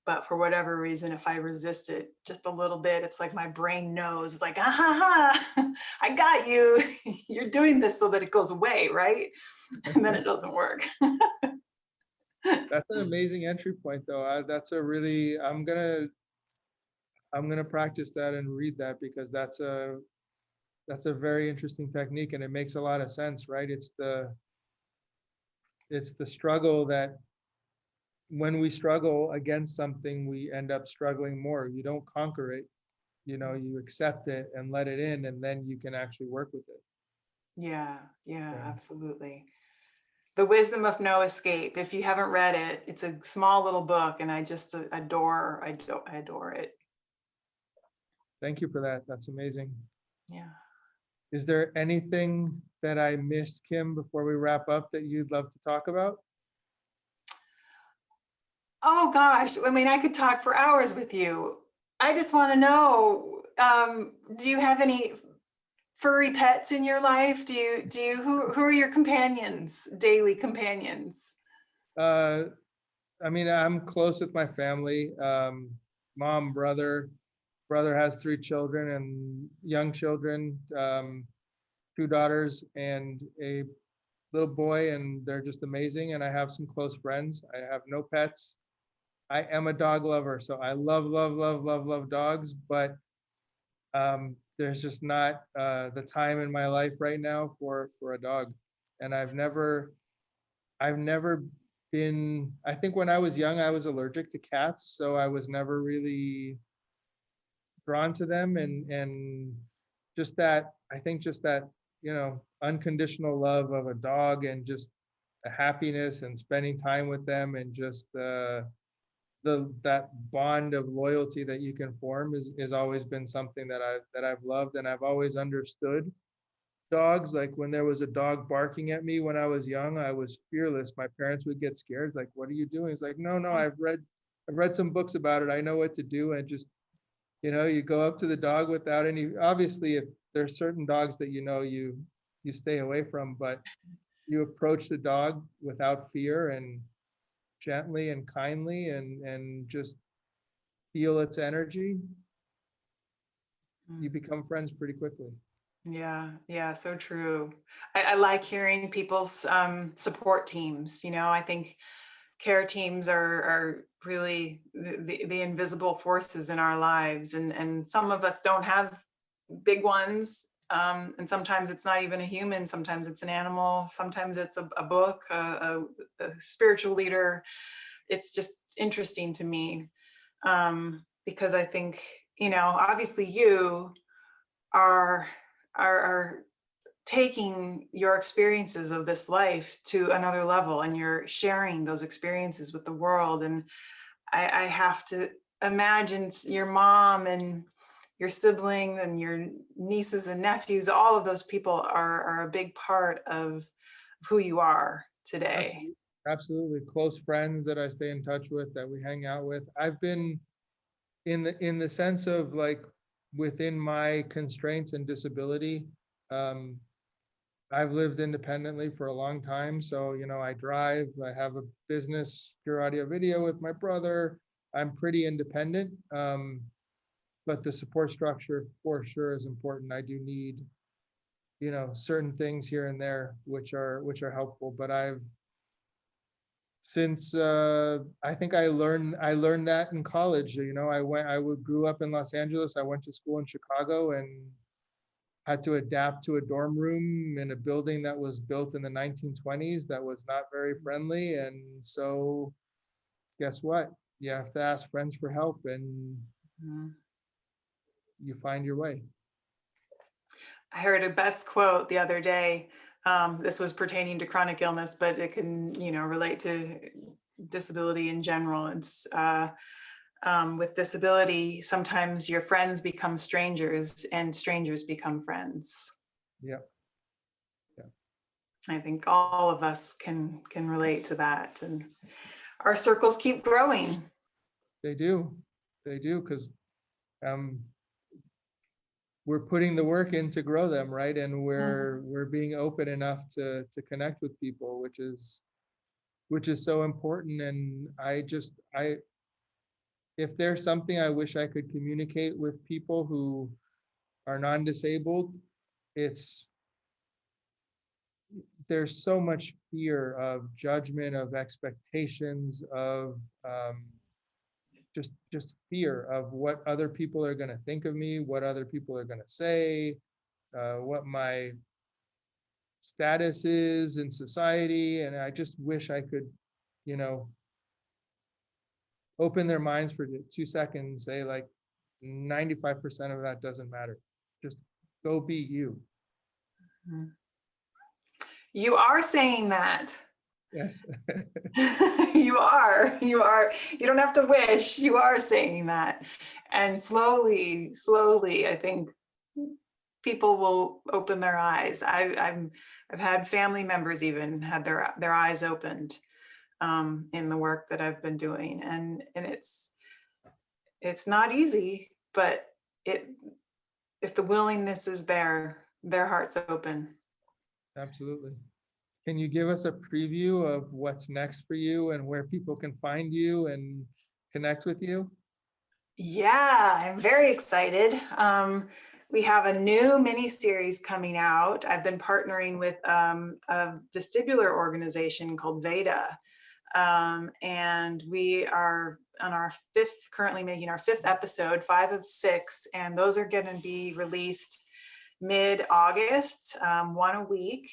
S2: But for whatever reason, if I resist it just a little bit, it's like my brain knows, it's like, I got you. You're doing this so that it goes away, right? And then it doesn't work.
S1: That's an amazing entry point, though. That's a really, I'm gonna practice that and read that, because that's a very interesting technique, and it makes a lot of sense, right? It's the struggle that when we struggle against something, we end up struggling more. You don't conquer it, you know, you accept it and let it in, and then you can actually work with it.
S2: Yeah,
S1: Yeah.
S2: absolutely. The Wisdom of No Escape. If you haven't read it, it's a small little book, and I just adore it.
S1: Thank you for that. That's amazing.
S2: Yeah.
S1: Is there anything that I missed, Kim, before we wrap up, that you'd love to talk about?
S2: Oh gosh, I mean, I could talk for hours with you. I just want to know, do you have any furry pets in your life? Who are your companions, daily companions?
S1: I mean, I'm close with my family. Mom, brother. Brother has 3 children and young children, 2 daughters and a little boy, and they're just amazing. And I have some close friends. I have no pets. I am a dog lover, so I love, love, love, love, love dogs, but there's just not the time in my life right now for a dog. And I've never been, I think when I was young, I was allergic to cats, so I was never really drawn to them, and just that, I think just that, unconditional love of a dog, and just the happiness and spending time with them, and just that bond of loyalty that you can form is always been something that I've loved, and I've always understood dogs. Like when there was a dog barking at me when I was young, I was fearless. My parents would get scared. It's like, what are you doing? It's like, no, I've read some books about it. I know what to do. And just, you go up to the dog without any, obviously if there's certain dogs that you stay away from, but you approach the dog without fear, and gently and kindly, and just feel its energy, you become friends pretty quickly.
S2: Yeah, so true. I like hearing people's support teams. I think care teams are really the invisible forces in our lives, and some of us don't have big ones, and sometimes it's not even a human, sometimes it's an animal, sometimes it's a book, a spiritual leader. It's just interesting to me, because I think, obviously you are taking your experiences of this life to another level, and you're sharing those experiences with the world. And I have to imagine your mom and your siblings and your nieces and nephews, all of those people are a big part of who you are today.
S1: Absolutely. Absolutely. Close friends that I stay in touch with, that we hang out with. I've been in the sense of, like, within my constraints and disability, um, I've lived independently for a long time. So, I drive, I have a business, pure audio video, with my brother. I'm pretty independent. But the support structure for sure is important. I do need, certain things here and there, which are helpful. But since I think I learned that in college. Grew up in Los Angeles. I went to school in Chicago, and had to adapt to a dorm room in a building that was built in the 1920s that was not very friendly. And so guess what? You have to ask friends for help, and you find your way.
S2: I heard a best quote the other day. This was pertaining to chronic illness, but it can, relate to disability in general. It's with disability, sometimes your friends become strangers, and strangers become friends.
S1: Yeah.
S2: I think all of us can relate to that, and our circles keep growing.
S1: They do, because we're putting the work in to grow them, right? And we're being open enough to connect with people, which is so important. And if there's something I wish I could communicate with people who are non-disabled, it's there's so much fear of judgment, of expectations, of just fear of what other people are going to think of me, what other people are going to say, what my status is in society. And I just wish I could, you know, open their minds for 2 seconds, say, like, 95% of that doesn't matter. Just go be you.
S2: You are saying that.
S1: Yes.
S2: You are. You don't have to wish. You are saying that. And slowly, I think people will open their eyes. I've had family members even had their eyes opened in the work that I've been doing, and it's not easy, but if the willingness is there, their heart's open. Absolutely.
S1: Can you give us a preview of what's next for you, and where people can find you and connect with you?
S2: Yeah, I'm very excited. We have a new mini series coming out. I've been partnering with a vestibular organization called Veda. And we are on our currently making our 5th episode, 5 of 6, and those are going to be released mid-August, 1 a week.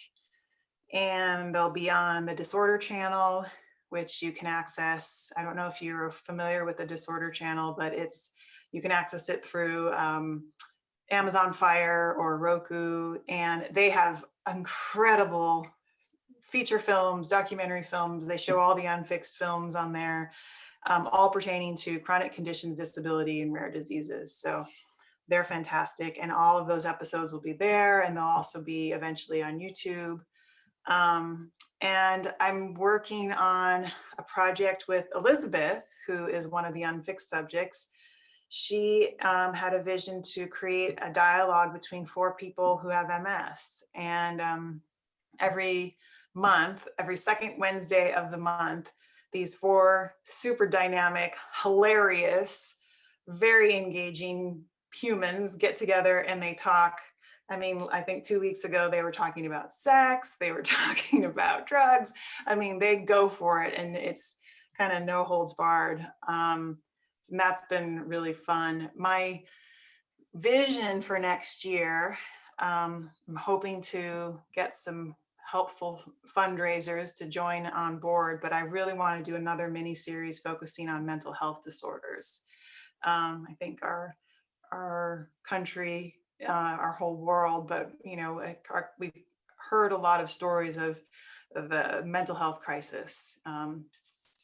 S2: And they'll be on the Disorder channel, which you can access. I don't know if you're familiar with the Disorder channel, but you can access it through Amazon Fire or Roku, and they have incredible feature films, documentary films. They show all the unfixed films on there, all pertaining to chronic conditions, disability, and rare diseases. So they're fantastic. And all of those episodes will be there, and they'll also be eventually on YouTube. And I'm working on a project with Elizabeth, who is one of the unfixed subjects. She had a vision to create a dialogue between 4 people who have MS. And every month, every second Wednesday of the month, these 4 super dynamic, hilarious, very engaging humans get together and they talk. I mean, I think 2 weeks ago, they were talking about sex, they were talking about drugs. I mean, they go for it, and it's kind of no holds barred. And that's been really fun. My vision for next year, I'm hoping to get some helpful fundraisers to join on board, but I really want to do another mini series focusing on mental health disorders. I think our country, our whole world, but we've heard a lot of stories of the mental health crisis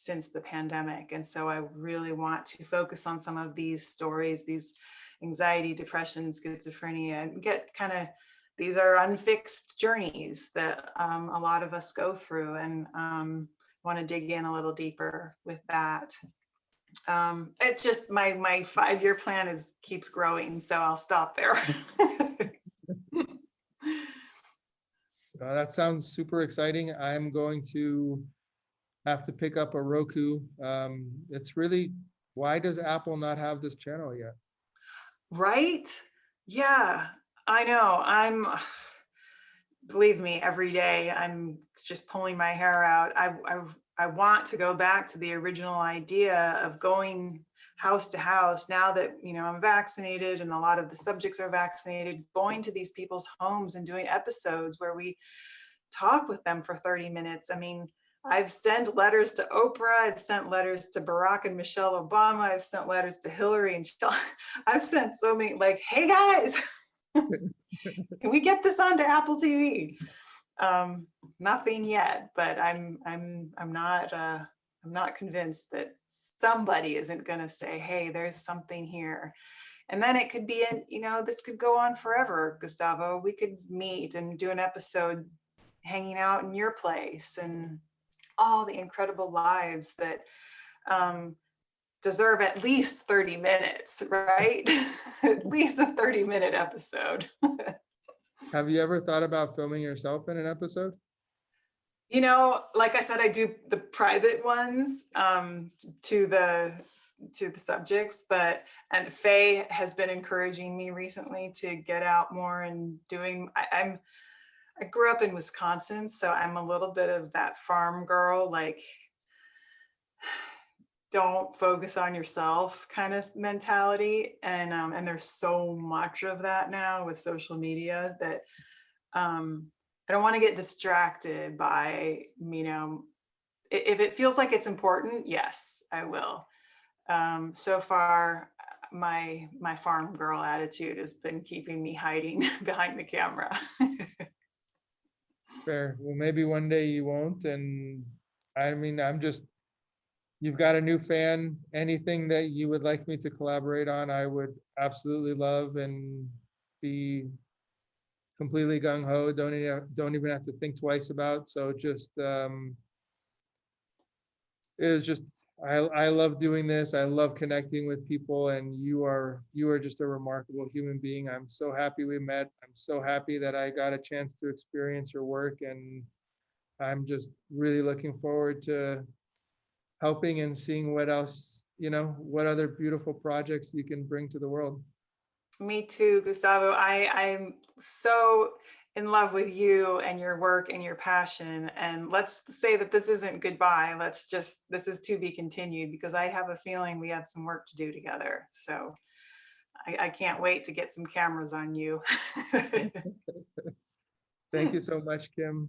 S2: since the pandemic. And so I really want to focus on some of these stories, these anxiety, depression, schizophrenia, and get these are unfixed journeys that a lot of us go through, and want to dig in a little deeper with that. It's just my 5-year plan keeps growing, so I'll stop there.
S1: That sounds super exciting. I'm going to have to pick up a Roku. It's really, why does Apple not have this channel yet?
S2: Right? Yeah, I know. Believe me, every day I'm just pulling my hair out. I want to go back to the original idea of going house to house now that I'm vaccinated and a lot of the subjects are vaccinated, going to these people's homes and doing episodes where we talk with them for 30 minutes. I mean, I've sent letters to Oprah, I've sent letters to Barack and Michelle Obama, I've sent letters to Hillary and I've sent so many, like, hey guys, can we get this onto Apple TV? Nothing yet, but I'm not convinced that somebody isn't going to say, hey, there's something here. And then it could be this could go on forever, Gustavo. We could meet and do an episode hanging out in your place, and all the incredible lives that deserve at least 30 minutes, right? At least a 30-minute episode.
S1: Have you ever thought about filming yourself in an episode?
S2: Like I said, I do the private ones to the subjects, and Faye has been encouraging me recently to get out more and doing. I grew up in Wisconsin, so I'm a little bit of that farm girl, like, don't focus on yourself kind of mentality. And there's so much of that now with social media that I don't want to get distracted by, if it feels like it's important, yes, I will. So far, my farm girl attitude has been keeping me hiding behind the camera.
S1: Fair. Well, maybe one day you won't. And I mean, you've got a new fan. Anything that you would like me to collaborate on, I would absolutely love and be completely gung-ho. Don't even have to think twice about. So just I love doing this. I love connecting with people, and you are just a remarkable human being. I'm so happy we met. I'm so happy that I got a chance to experience your work, and I'm just really looking forward to helping and seeing what else, what other beautiful projects you can bring to the world.
S2: Me too, Gustavo. I'm so in love with you and your work and your passion. And let's say that this isn't goodbye. This is to be continued, because I have a feeling we have some work to do together. So I can't wait to get some cameras on you.
S1: Thank you so much, Kim.